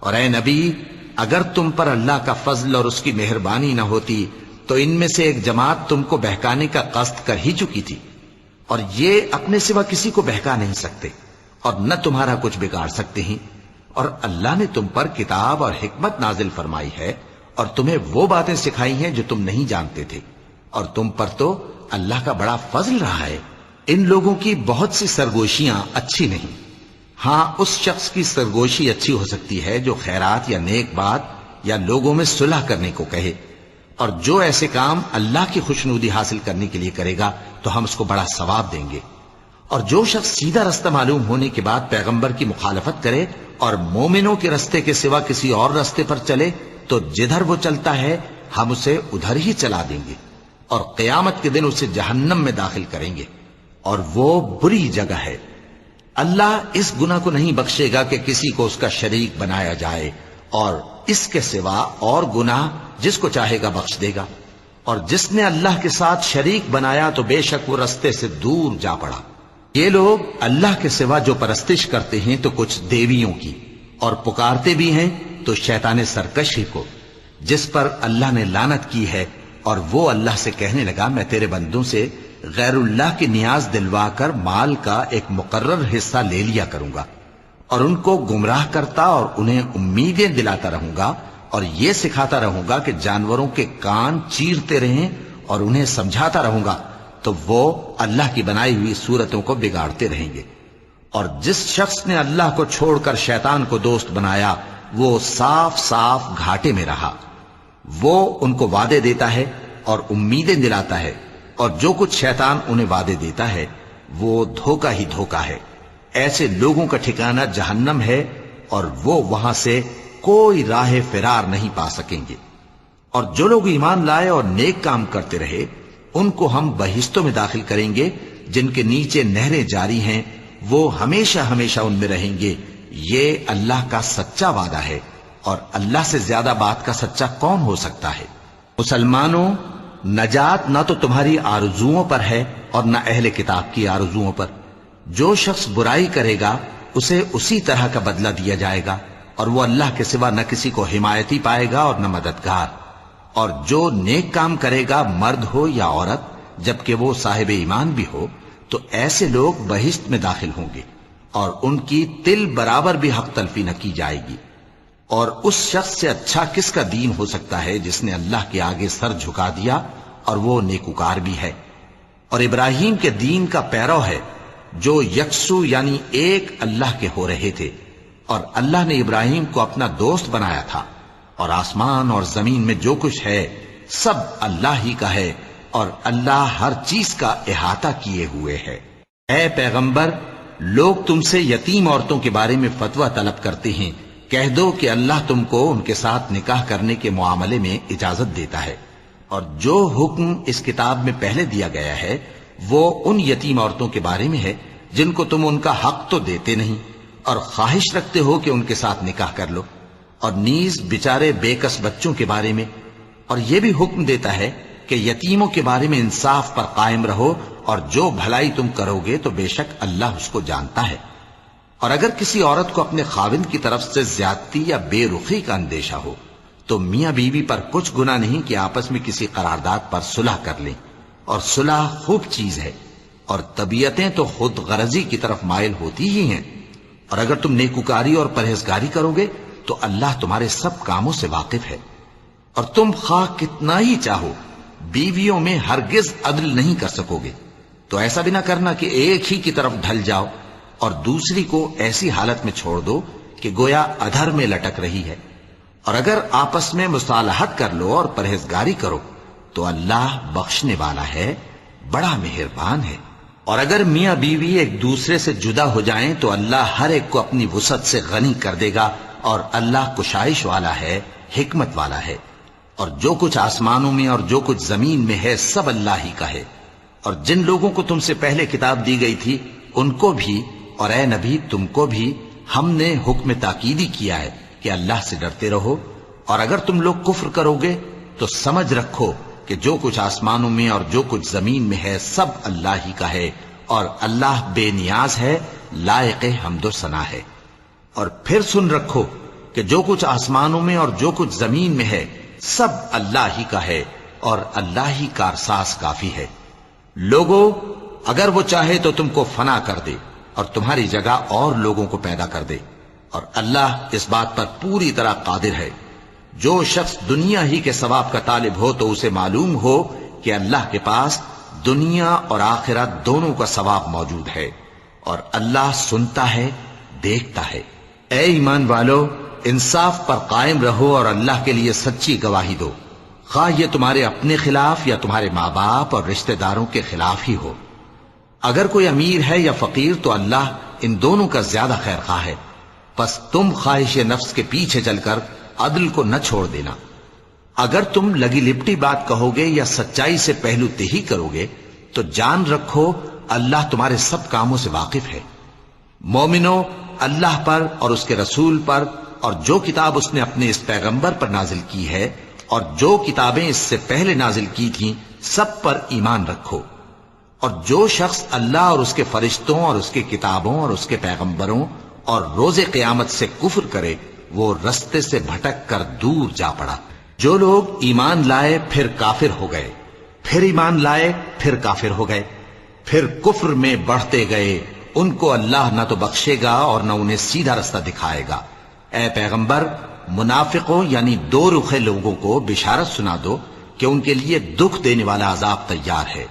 اور اے نبی، اگر تم پر اللہ کا فضل اور اس کی مہربانی نہ ہوتی تو ان میں سے ایک جماعت تم کو بہکانے کا قصد کر ہی چکی تھی، اور یہ اپنے سوا کسی کو بہکا نہیں سکتے اور نہ تمہارا کچھ بگاڑ سکتے ہیں۔ اور اللہ نے تم پر کتاب اور حکمت نازل فرمائی ہے اور تمہیں وہ باتیں سکھائی ہیں جو تم نہیں جانتے تھے، اور تم پر تو اللہ کا بڑا فضل رہا ہے۔ ان لوگوں کی بہت سی سرگوشیاں اچھی نہیں، ہاں اس شخص کی سرگوشی اچھی ہو سکتی ہے جو خیرات یا نیک بات یا لوگوں میں صلح کرنے کو کہے، اور جو ایسے کام اللہ کی خوشنودی حاصل کرنے کے لیے کرے گا تو ہم اس کو بڑا ثواب دیں گے۔ اور جو شخص سیدھا رستہ معلوم ہونے کے بعد پیغمبر کی مخالفت کرے اور مومنوں کے رستے کے سوا کسی اور رستے پر چلے تو جدھر وہ چلتا ہے ہم اسے ادھر ہی چلا دیں گے، اور قیامت کے دن اسے جہنم میں داخل کریں گے، اور وہ بری جگہ ہے۔ اللہ اس گناہ کو نہیں بخشے گا کہ کسی کو اس کا شریک بنایا جائے، اور اس کے سوا اور گناہ جس کو چاہے گا بخش دے گا، اور جس نے اللہ کے ساتھ شریک بنایا تو بے شک وہ رستے سے دور جا پڑا۔ یہ لوگ اللہ کے سوا جو پرستش کرتے ہیں تو کچھ دیویوں کی، اور پکارتے بھی ہیں تو شیطان سرکش ہی کو، جس پر اللہ نے لعنت کی ہے، اور وہ اللہ سے کہنے لگا میں تیرے بندوں سے غیر اللہ کی نیاز دلوا کر مال کا ایک مقرر حصہ لے لیا کروں گا، اور ان کو گمراہ کرتا اور انہیں امیدیں دلاتا رہوں گا، اور یہ سکھاتا رہوں گا کہ جانوروں کے کان چیرتے رہیں، اور انہیں سمجھاتا رہوں گا تو وہ اللہ کی بنائی ہوئی صورتوں کو بگاڑتے رہیں گے۔ اور جس شخص نے اللہ کو چھوڑ کر شیطان کو دوست بنایا وہ صاف صاف گھاٹے میں رہا۔ وہ ان کو وعدے دیتا ہے اور امیدیں دلاتا ہے، اور جو کچھ شیطان انہیں وعدے دیتا ہے وہ دھوکہ ہی دھوکہ ہے۔ ایسے لوگوں کا ٹھکانہ جہنم ہے، اور وہ وہاں سے کوئی راہ فرار نہیں پا سکیں گے۔ اور جو لوگ ایمان لائے اور نیک کام کرتے رہے ان کو ہم بہشتوں میں داخل کریں گے جن کے نیچے نہریں جاری ہیں، وہ ہمیشہ ہمیشہ ان میں رہیں گے۔ یہ اللہ کا سچا وعدہ ہے، اور اللہ سے زیادہ بات کا سچا کون ہو سکتا ہے؟ مسلمانوں، نجات نہ تو تمہاری آرزوؤں پر ہے اور نہ اہل کتاب کی آرزوؤں پر۔ جو شخص برائی کرے گا اسے اسی طرح کا بدلہ دیا جائے گا، اور وہ اللہ کے سوا نہ کسی کو حمایتی پائے گا اور نہ مددگار۔ اور جو نیک کام کرے گا مرد ہو یا عورت جبکہ وہ صاحب ایمان بھی ہو تو ایسے لوگ بہشت میں داخل ہوں گے، اور ان کی تل برابر بھی حق تلفی نہ کی جائے گی۔ اور اس شخص سے اچھا کس کا دین ہو سکتا ہے جس نے اللہ کے آگے سر جھکا دیا اور وہ نیکوکار بھی ہے۔ اور ابراہیم کے دین کا پیرو ہے جو یکسو یعنی ایک اللہ کے ہو رہے تھے، اور اللہ نے ابراہیم کو اپنا دوست بنایا تھا۔ اور آسمان اور زمین میں جو کچھ ہے سب اللہ ہی کا ہے، اور اللہ ہر چیز کا احاطہ کیے ہوئے ہے۔ اے پیغمبر، لوگ تم سے یتیم عورتوں کے بارے میں فتویٰ طلب کرتے ہیں، کہہ دو کہ اللہ تم کو ان کے ساتھ نکاح کرنے کے معاملے میں اجازت دیتا ہے، اور جو حکم اس کتاب میں پہلے دیا گیا ہے وہ ان یتیم عورتوں کے بارے میں ہے جن کو تم ان کا حق تو دیتے نہیں، اور خواہش رکھتے ہو کہ ان کے ساتھ نکاح کر لو، اور نیز بیچارے بے کس بچوں کے بارے میں۔ اور یہ بھی حکم دیتا ہے کہ یتیموں کے بارے میں انصاف پر قائم رہو، اور جو بھلائی تم کرو گے تو بے شک اللہ اس کو جانتا ہے۔ اور اگر کسی عورت کو اپنے خاوند کی طرف سے زیادتی یا بے رخی کا اندیشہ ہو تو میاں بیوی پر کچھ گناہ نہیں کہ آپس میں کسی قرارداد پر صلح کر لیں، اور صلح خوب چیز ہے، اور طبیعتیں تو خود غرضی کی طرف مائل ہوتی ہی ہیں۔ اور اگر تم نیکوکاری اور پرہیزگاری کرو گے تو اللہ تمہارے سب کاموں سے واقف ہے۔ اور تم خواہ کتنا ہی چاہو بیویوں میں ہرگز عدل نہیں کر سکو گے، تو ایسا بھی نہ کرنا کہ ایک ہی کی طرف ڈھل جاؤ اور دوسری کو ایسی حالت میں چھوڑ دو کہ گویا ادھر میں لٹک رہی ہے۔ اور اگر آپس میں مصالحت کر لو اور پرہیزگاری کرو تو اللہ بخشنے والا ہے، بڑا مہربان ہے۔ اور اگر میاں بیوی ایک دوسرے سے جدا ہو جائیں تو اللہ ہر ایک کو اپنی وسعت سے غنی کر دے گا، اور اللہ کشائش والا ہے، حکمت والا ہے۔ اور جو کچھ آسمانوں میں اور جو کچھ زمین میں ہے سب اللہ ہی کا ہے۔ اور جن لوگوں کو تم سے پہلے کتاب دی گئی تھی ان کو بھی اور اے نبی تم کو بھی ہم نے حکم تاکیدی کیا ہے کہ اللہ سے ڈرتے رہو، اور اگر تم لوگ کفر کرو گے تو سمجھ رکھو کہ جو کچھ آسمانوں میں اور جو کچھ زمین میں ہے سب اللہ ہی کا ہے، اور اللہ بے نیاز ہے، لائق حمد و ثنا ہے۔ اور پھر سن رکھو کہ جو کچھ آسمانوں میں اور جو کچھ زمین میں ہے سب اللہ ہی کا ہے، اور اللہ ہی کارساز کافی ہے۔ لوگو، اگر وہ چاہے تو تم کو فنا کر دے اور تمہاری جگہ اور لوگوں کو پیدا کر دے، اور اللہ اس بات پر پوری طرح قادر ہے۔ جو شخص دنیا ہی کے ثواب کا طالب ہو تو اسے معلوم ہو کہ اللہ کے پاس دنیا اور آخرت دونوں کا ثواب موجود ہے، اور اللہ سنتا ہے، دیکھتا ہے۔ اے ایمان والو، انصاف پر قائم رہو اور اللہ کے لیے سچی گواہی دو، خواہ یہ تمہارے اپنے خلاف یا تمہارے ماں باپ اور رشتہ داروں کے خلاف ہی ہو۔ اگر کوئی امیر ہے یا فقیر تو اللہ ان دونوں کا زیادہ خیر خواہ ہے، پس تم خواہش نفس کے پیچھے چل کر عدل کو نہ چھوڑ دینا۔ اگر تم لگی لپٹی بات کہو گے یا سچائی سے پہلو تہی کرو گے تو جان رکھو اللہ تمہارے سب کاموں سے واقف ہے۔ مومنو، اللہ پر اور اس کے رسول پر اور جو کتاب اس نے اپنے اس پیغمبر پر نازل کی ہے اور جو کتابیں اس سے پہلے نازل کی تھیں سب پر ایمان رکھو۔ اور جو شخص اللہ اور اس کے فرشتوں اور اس کے کتابوں اور اس کے پیغمبروں اور روز قیامت سے کفر کرے وہ رستے سے بھٹک کر دور جا پڑا۔ جو لوگ ایمان لائے پھر کافر ہو گئے، پھر ایمان لائے پھر کافر ہو گئے، پھر کفر میں بڑھتے گئے، ان کو اللہ نہ تو بخشے گا اور نہ انہیں سیدھا رستہ دکھائے گا۔ اے پیغمبر، منافقوں یعنی دو رخے لوگوں کو بشارت سنا دو کہ ان کے لیے دکھ دینے والا عذاب تیار ہے۔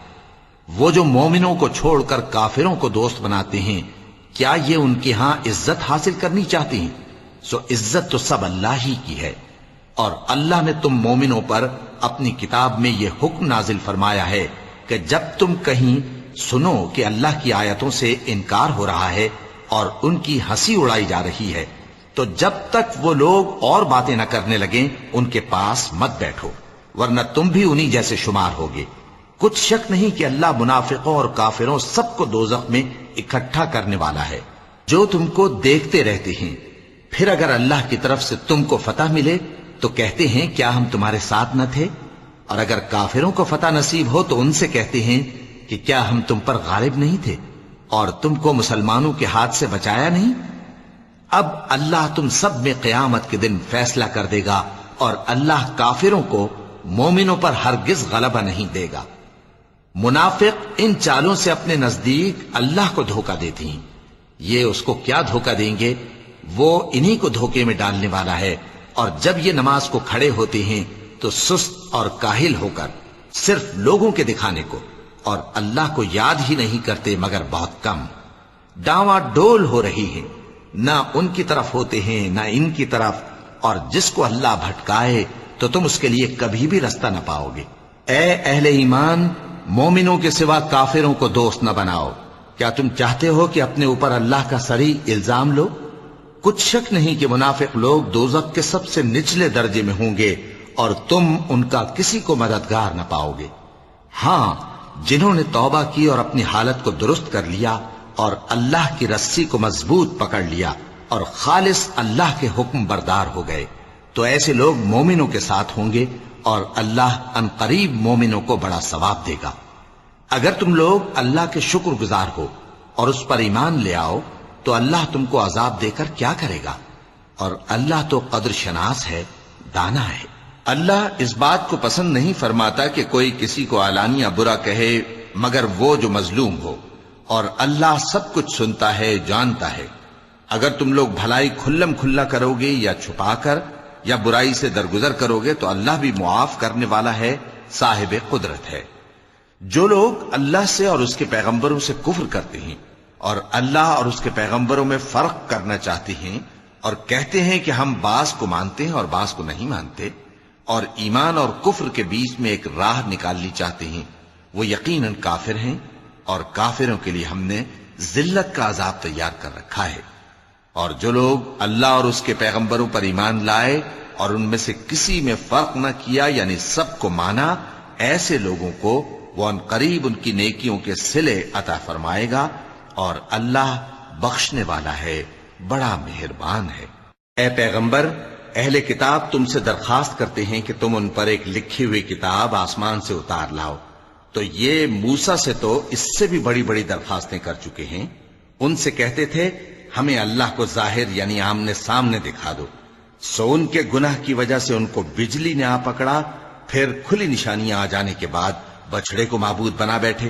وہ جو مومنوں کو چھوڑ کر کافروں کو دوست بناتے ہیں، کیا یہ ان کے ہاں عزت حاصل کرنی چاہتے ہیں؟ سو عزت تو سب اللہ ہی کی ہے۔ اور اللہ نے تم مومنوں پر اپنی کتاب میں یہ حکم نازل فرمایا ہے کہ جب تم کہیں سنو کہ اللہ کی آیتوں سے انکار ہو رہا ہے اور ان کی ہنسی اڑائی جا رہی ہے تو جب تک وہ لوگ اور باتیں نہ کرنے لگیں ان کے پاس مت بیٹھو، ورنہ تم بھی انہی جیسے شمار ہوگے۔ کچھ شک نہیں کہ اللہ منافقوں اور کافروں سب کو دوزخ میں اکٹھا کرنے والا ہے۔ جو تم کو دیکھتے رہتے ہیں، پھر اگر اللہ کی طرف سے تم کو فتح ملے تو کہتے ہیں کیا ہم تمہارے ساتھ نہ تھے؟ اور اگر کافروں کو فتح نصیب ہو تو ان سے کہتے ہیں کہ کیا ہم تم پر غالب نہیں تھے اور تم کو مسلمانوں کے ہاتھ سے بچایا نہیں؟ اب اللہ تم سب میں قیامت کے دن فیصلہ کر دے گا اور اللہ کافروں کو مومنوں پر ہرگز غلبہ نہیں دے گا۔ منافق ان چالوں سے اپنے نزدیک اللہ کو دھوکہ دیتی ہیں، یہ اس کو کیا دھوکہ دیں گے؟ وہ انہی کو دھوکے میں ڈالنے والا ہے۔ اور جب یہ نماز کو کھڑے ہوتے ہیں تو سست اور کاہل ہو کر صرف لوگوں کے دکھانے کو اور اللہ کو یاد ہی نہیں کرتے مگر بہت کم۔ ڈاواں ڈول ہو رہی ہے، نہ ان کی طرف ہوتے ہیں نہ ان کی طرف، اور جس کو اللہ بھٹکائے تو تم اس کے لیے کبھی بھی رستہ نہ پاؤ گے۔ اے اہل ایمان، مومنوں کے سوا کافروں کو دوست نہ بناؤ۔ کیا تم چاہتے ہو کہ اپنے اوپر اللہ کا صریح الزام لو؟ کچھ شک نہیں کہ منافق لوگ دوزخ کے سب سے نچلے درجے میں ہوں گے اور تم ان کا کسی کو مددگار نہ پاؤ گے۔ ہاں، جنہوں نے توبہ کی اور اپنی حالت کو درست کر لیا اور اللہ کی رسی کو مضبوط پکڑ لیا اور خالص اللہ کے حکم بردار ہو گئے تو ایسے لوگ مومنوں کے ساتھ ہوں گے اور اللہ ان قریب مومنوں کو بڑا ثواب دے گا۔ اگر تم لوگ اللہ کے شکر گزار ہو اور اس پر ایمان لے آؤ تو اللہ تم کو عذاب دے کر کیا کرے گا؟ اور اللہ تو قدر شناس ہے، دانا ہے۔ اللہ اس بات کو پسند نہیں فرماتا کہ کوئی کسی کو علانیہ برا کہے مگر وہ جو مظلوم ہو، اور اللہ سب کچھ سنتا ہے، جانتا ہے۔ اگر تم لوگ بھلائی کھلم کھلا کرو گے یا چھپا کر یا برائی سے درگزر کرو گے تو اللہ بھی معاف کرنے والا ہے، صاحب قدرت ہے۔ جو لوگ اللہ سے اور اس کے پیغمبروں سے کفر کرتے ہیں اور اللہ اور اس کے پیغمبروں میں فرق کرنا چاہتے ہیں اور کہتے ہیں کہ ہم بعض کو مانتے ہیں اور بعض کو نہیں مانتے، اور ایمان اور کفر کے بیچ میں ایک راہ نکالنی چاہتے ہیں، وہ یقیناً کافر ہیں، اور کافروں کے لیے ہم نے ذلت کا عذاب تیار کر رکھا ہے۔ اور جو لوگ اللہ اور اس کے پیغمبروں پر ایمان لائے اور ان میں سے کسی میں فرق نہ کیا یعنی سب کو مانا، ایسے لوگوں کو وہ ان قریب ان کی نیکیوں کے صلے عطا فرمائے گا، اور اللہ بخشنے والا ہے، بڑا مہربان ہے۔ اے پیغمبر، اہل کتاب تم سے درخواست کرتے ہیں کہ تم ان پر ایک لکھی ہوئی کتاب آسمان سے اتار لاؤ، تو یہ موسیٰ سے تو اس سے بھی بڑی بڑی درخواستیں کر چکے ہیں۔ ان سے کہتے تھے ہمیں اللہ کو ظاہر یعنی آمنے سامنے دکھا دو، سو ان کے گناہ کی وجہ سے ان کو بجلی نے آ پکڑا، پھر کھلی نشانیاں آ جانے کے بعد بچڑے کو معبود بنا بیٹھے،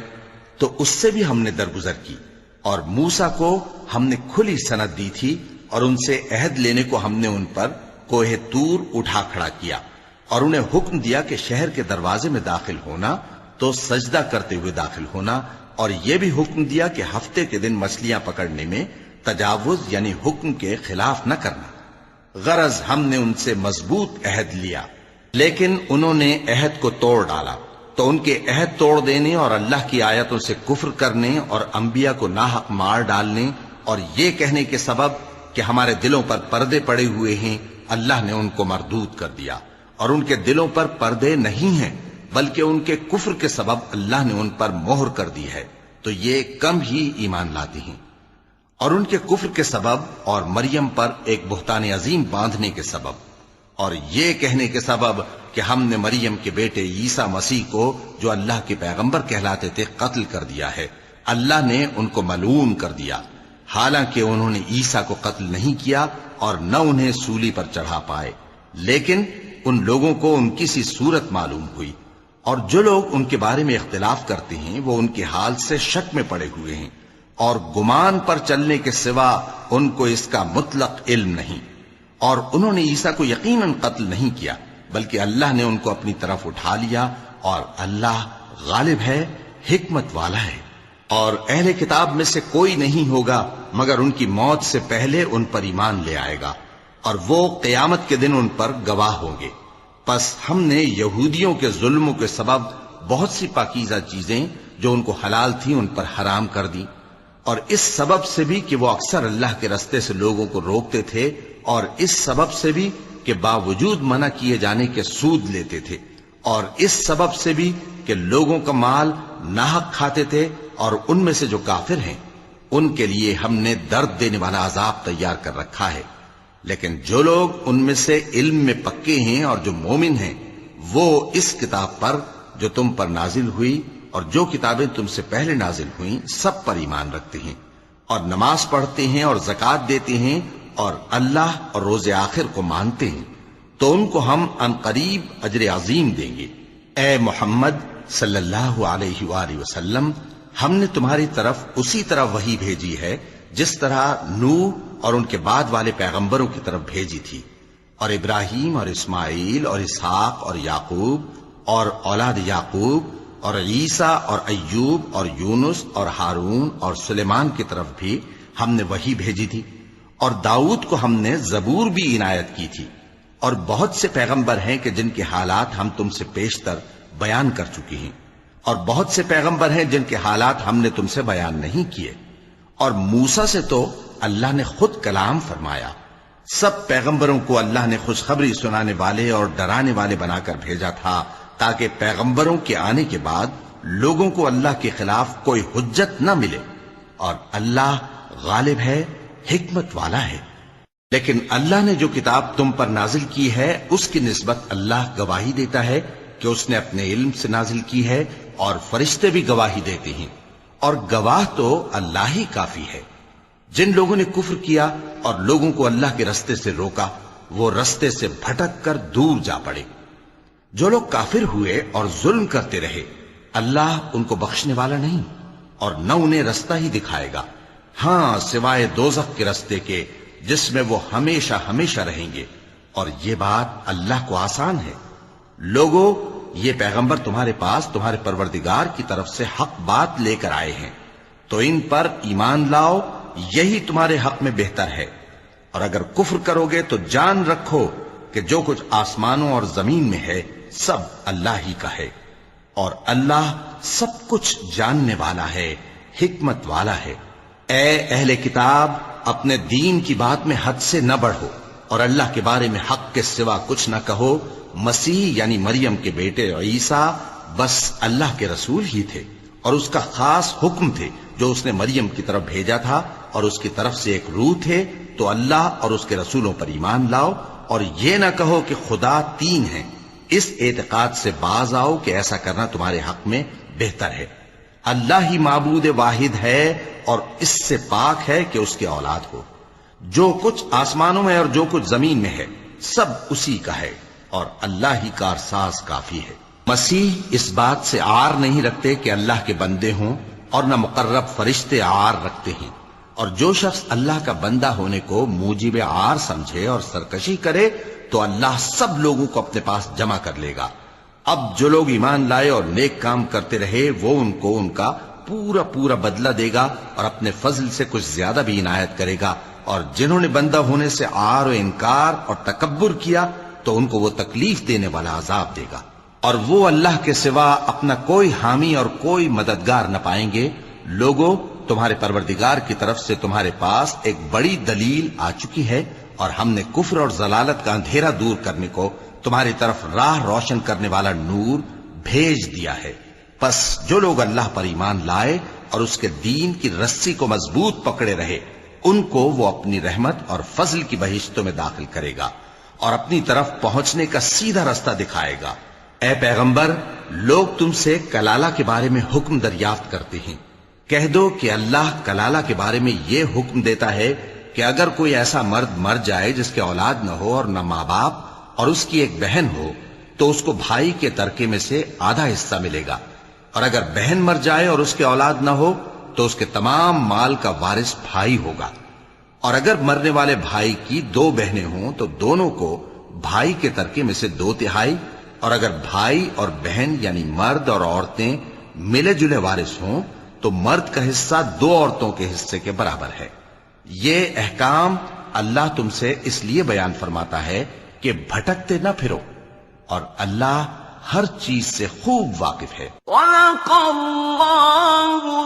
تو اس سے بھی ہم نے درگزر کی۔ اور موسیٰ کو ہم نے کھلی سند دی تھی اور ان سے عہد لینے کو ہم نے ان پر کوہ طور اٹھا کھڑا کیا اور انہیں حکم دیا کہ شہر کے دروازے میں داخل ہونا تو سجدہ کرتے ہوئے داخل ہونا، اور یہ بھی حکم دیا کہ ہفتے کے دن مچھلیاں پکڑنے میں تجاوز یعنی حکم کے خلاف نہ کرنا۔ غرض ہم نے ان سے مضبوط عہد لیا، لیکن انہوں نے عہد کو توڑ ڈالا، تو ان کے عہد توڑ دینے اور اللہ کی آیتوں سے کفر کرنے اور انبیاء کو ناحق مار ڈالنے اور یہ کہنے کے سبب کہ ہمارے دلوں پر پردے پڑے ہوئے ہیں، اللہ نے ان کو مردود کر دیا، اور ان کے دلوں پر پردے نہیں ہیں بلکہ ان کے کفر کے سبب اللہ نے ان پر مہر کر دی ہے، تو یہ کم ہی ایمان لاتے ہیں۔ اور ان کے کفر کے سبب اور مریم پر ایک بہتان عظیم باندھنے کے سبب اور یہ کہنے کے سبب کہ ہم نے مریم کے بیٹے عیسیٰ مسیح کو جو اللہ کے پیغمبر کہلاتے تھے قتل کر دیا ہے، اللہ نے ان کو ملعون کر دیا، حالانکہ انہوں نے عیسیٰ کو قتل نہیں کیا اور نہ انہیں سولی پر چڑھا پائے، لیکن ان لوگوں کو ان کی سی صورت معلوم ہوئی، اور جو لوگ ان کے بارے میں اختلاف کرتے ہیں وہ ان کے حال سے شک میں پڑے ہوئے ہیں، اور گمان پر چلنے کے سوا ان کو اس کا مطلق علم نہیں، اور انہوں نے عیسیٰ کو یقیناً قتل نہیں کیا بلکہ اللہ نے ان کو اپنی طرف اٹھا لیا، اور اللہ غالب ہے، حکمت والا ہے۔ اور اہل کتاب میں سے کوئی نہیں ہوگا مگر ان کی موت سے پہلے ان پر ایمان لے آئے گا، اور وہ قیامت کے دن ان پر گواہ ہوں گے۔ پس ہم نے یہودیوں کے ظلموں کے سبب بہت سی پاکیزہ چیزیں جو ان کو حلال تھیں ان پر حرام کر دی، اور اس سبب سے بھی کہ وہ اکثر اللہ کے رستے سے لوگوں کو روکتے تھے، اور اس سبب سے بھی کہ باوجود منع کیے جانے کے سود لیتے تھے، اور اس سبب سے بھی کہ لوگوں کا مال ناحق کھاتے تھے، اور ان میں سے جو کافر ہیں ان کے لیے ہم نے درد دینے والا عذاب تیار کر رکھا ہے۔ لیکن جو لوگ ان میں سے علم میں پکے ہیں اور جو مومن ہیں وہ اس کتاب پر جو تم پر نازل ہوئی اور جو کتابیں تم سے پہلے نازل ہوئیں سب پر ایمان رکھتے ہیں، اور نماز پڑھتے ہیں اور زکوٰۃ دیتے ہیں اور اللہ اور روز آخر کو مانتے ہیں، تو ان کو ہم عنقریب اجر عظیم دیں گے۔ اے محمد صلی اللہ علیہ وآلہ وسلم، ہم نے تمہاری طرف اسی طرح وحی بھیجی ہے جس طرح نوح اور ان کے بعد والے پیغمبروں کی طرف بھیجی تھی، اور ابراہیم اور اسماعیل اور اسحاق اور یعقوب اور اولاد یعقوب اور عیسیٰ اور ایوب اور یونس اور ہارون اور سلیمان کی طرف بھی ہم نے وحی بھیجی تھی، اور داؤد کو ہم نے زبور بھی عنایت کی تھی، اور بہت سے پیغمبر ہیں کہ جن کے حالات ہم تم سے پیشتر بیان کر چکے ہیں، اور بہت سے پیغمبر ہیں جن کے حالات ہم نے تم سے بیان نہیں کیے، اور موسیٰ سے تو اللہ نے خود کلام فرمایا۔ سب پیغمبروں کو اللہ نے خوشخبری سنانے والے اور ڈرانے والے بنا کر بھیجا تھا تاکہ پیغمبروں کے آنے کے بعد لوگوں کو اللہ کے خلاف کوئی حجت نہ ملے، اور اللہ غالب ہے، حکمت والا ہے۔ لیکن اللہ نے جو کتاب تم پر نازل کی ہے اس کی نسبت اللہ گواہی دیتا ہے کہ اس نے اپنے علم سے نازل کی ہے، اور فرشتے بھی گواہی دیتے ہیں، اور گواہ تو اللہ ہی کافی ہے۔ جن لوگوں نے کفر کیا اور لوگوں کو اللہ کے رستے سے روکا وہ رستے سے بھٹک کر دور جا پڑے۔ جو لوگ کافر ہوئے اور ظلم کرتے رہے اللہ ان کو بخشنے والا نہیں، اور نہ انہیں رستہ ہی دکھائے گا، ہاں سوائے دوزخ کے رستے کے جس میں وہ ہمیشہ ہمیشہ رہیں گے، اور یہ بات اللہ کو آسان ہے۔ لوگوں، یہ پیغمبر تمہارے پاس تمہارے پروردگار کی طرف سے حق بات لے کر آئے ہیں، تو ان پر ایمان لاؤ، یہی تمہارے حق میں بہتر ہے، اور اگر کفر کرو گے تو جان رکھو کہ جو کچھ آسمانوں اور زمین میں ہے سب اللہ ہی کا ہے، اور اللہ سب کچھ جاننے والا ہے، حکمت والا ہے۔ اے اہل کتاب، اپنے دین کی بات میں حد سے نہ بڑھو، اور اللہ کے بارے میں حق کے سوا کچھ نہ کہو۔ مسیح یعنی مریم کے بیٹے عیسیٰ بس اللہ کے رسول ہی تھے، اور اس کا خاص حکم تھے جو اس نے مریم کی طرف بھیجا تھا، اور اس کی طرف سے ایک روح تھے، تو اللہ اور اس کے رسولوں پر ایمان لاؤ، اور یہ نہ کہو کہ خدا تین ہیں، اس اعتقاد سے باز آؤ کہ ایسا کرنا تمہارے حق میں بہتر ہے۔ اللہ ہی معبود واحد ہے اور اس سے پاک ہے کہ اس کے اولاد ہو۔ جو کچھ آسمانوں میں اور جو کچھ زمین میں ہے سب اسی کا ہے، اور اللہ ہی کارساز کافی ہے۔ مسیح اس بات سے عار نہیں رکھتے کہ اللہ کے بندے ہوں، اور نہ مقرب فرشتے عار رکھتے ہیں، اور جو شخص اللہ کا بندہ ہونے کو موجب عار سمجھے اور سرکشی کرے تو اللہ سب لوگوں کو اپنے پاس جمع کر لے گا۔ اب جو لوگ ایمان لائے اور نیک کام کرتے رہے وہ ان کو ان کا پورا پورا بدلہ دے گا، اور اپنے فضل سے کچھ زیادہ بھی عنایت کرے گا، اور جنہوں نے بندہ ہونے سے عار و انکار اور تکبر کیا تو ان کو وہ تکلیف دینے والا عذاب دے گا، اور وہ اللہ کے سوا اپنا کوئی حامی اور کوئی مددگار نہ پائیں گے۔ لوگوں، تمہارے پروردگار کی طرف سے تمہارے پاس ایک بڑی دلیل آ چکی ہے، اور ہم نے کفر اور ضلالت کا اندھیرا دور کرنے کو تمہاری طرف راہ روشن کرنے والا نور بھیج دیا ہے۔ پس جو لوگ اللہ پر ایمان لائے اور اس کے دین کی رسی کو مضبوط پکڑے رہے، ان کو وہ اپنی رحمت اور فضل کی بہشتوں میں داخل کرے گا اور اپنی طرف پہنچنے کا سیدھا رستہ دکھائے گا۔ اے پیغمبر، لوگ تم سے کلالہ کے بارے میں حکم دریافت کرتے ہیں، کہہ دو کہ اللہ کلالہ کے بارے میں یہ حکم دیتا ہے کہ اگر کوئی ایسا مرد مر جائے جس کے اولاد نہ ہو اور نہ ماں باپ اور اس کی ایک بہن ہو، تو اس کو بھائی کے ترکے میں سے آدھا حصہ ملے گا، اور اگر بہن مر جائے اور اس کے اولاد نہ ہو تو اس کے تمام مال کا وارث بھائی ہوگا، اور اگر مرنے والے بھائی کی 2 بہنیں ہوں تو دونوں کو بھائی کے ترکے میں سے 2/3، اور اگر بھائی اور بہن یعنی مرد اور عورتیں ملے جلے وارث ہوں تو مرد کا حصہ 2 عورتوں کے حصے کے برابر ہے۔ یہ احکام اللہ تم سے اس لیے بیان فرماتا ہے کہ بھٹکتے نہ پھرو، اور اللہ ہر چیز سے خوب واقف ہے۔ وَلَقَ اللَّهُ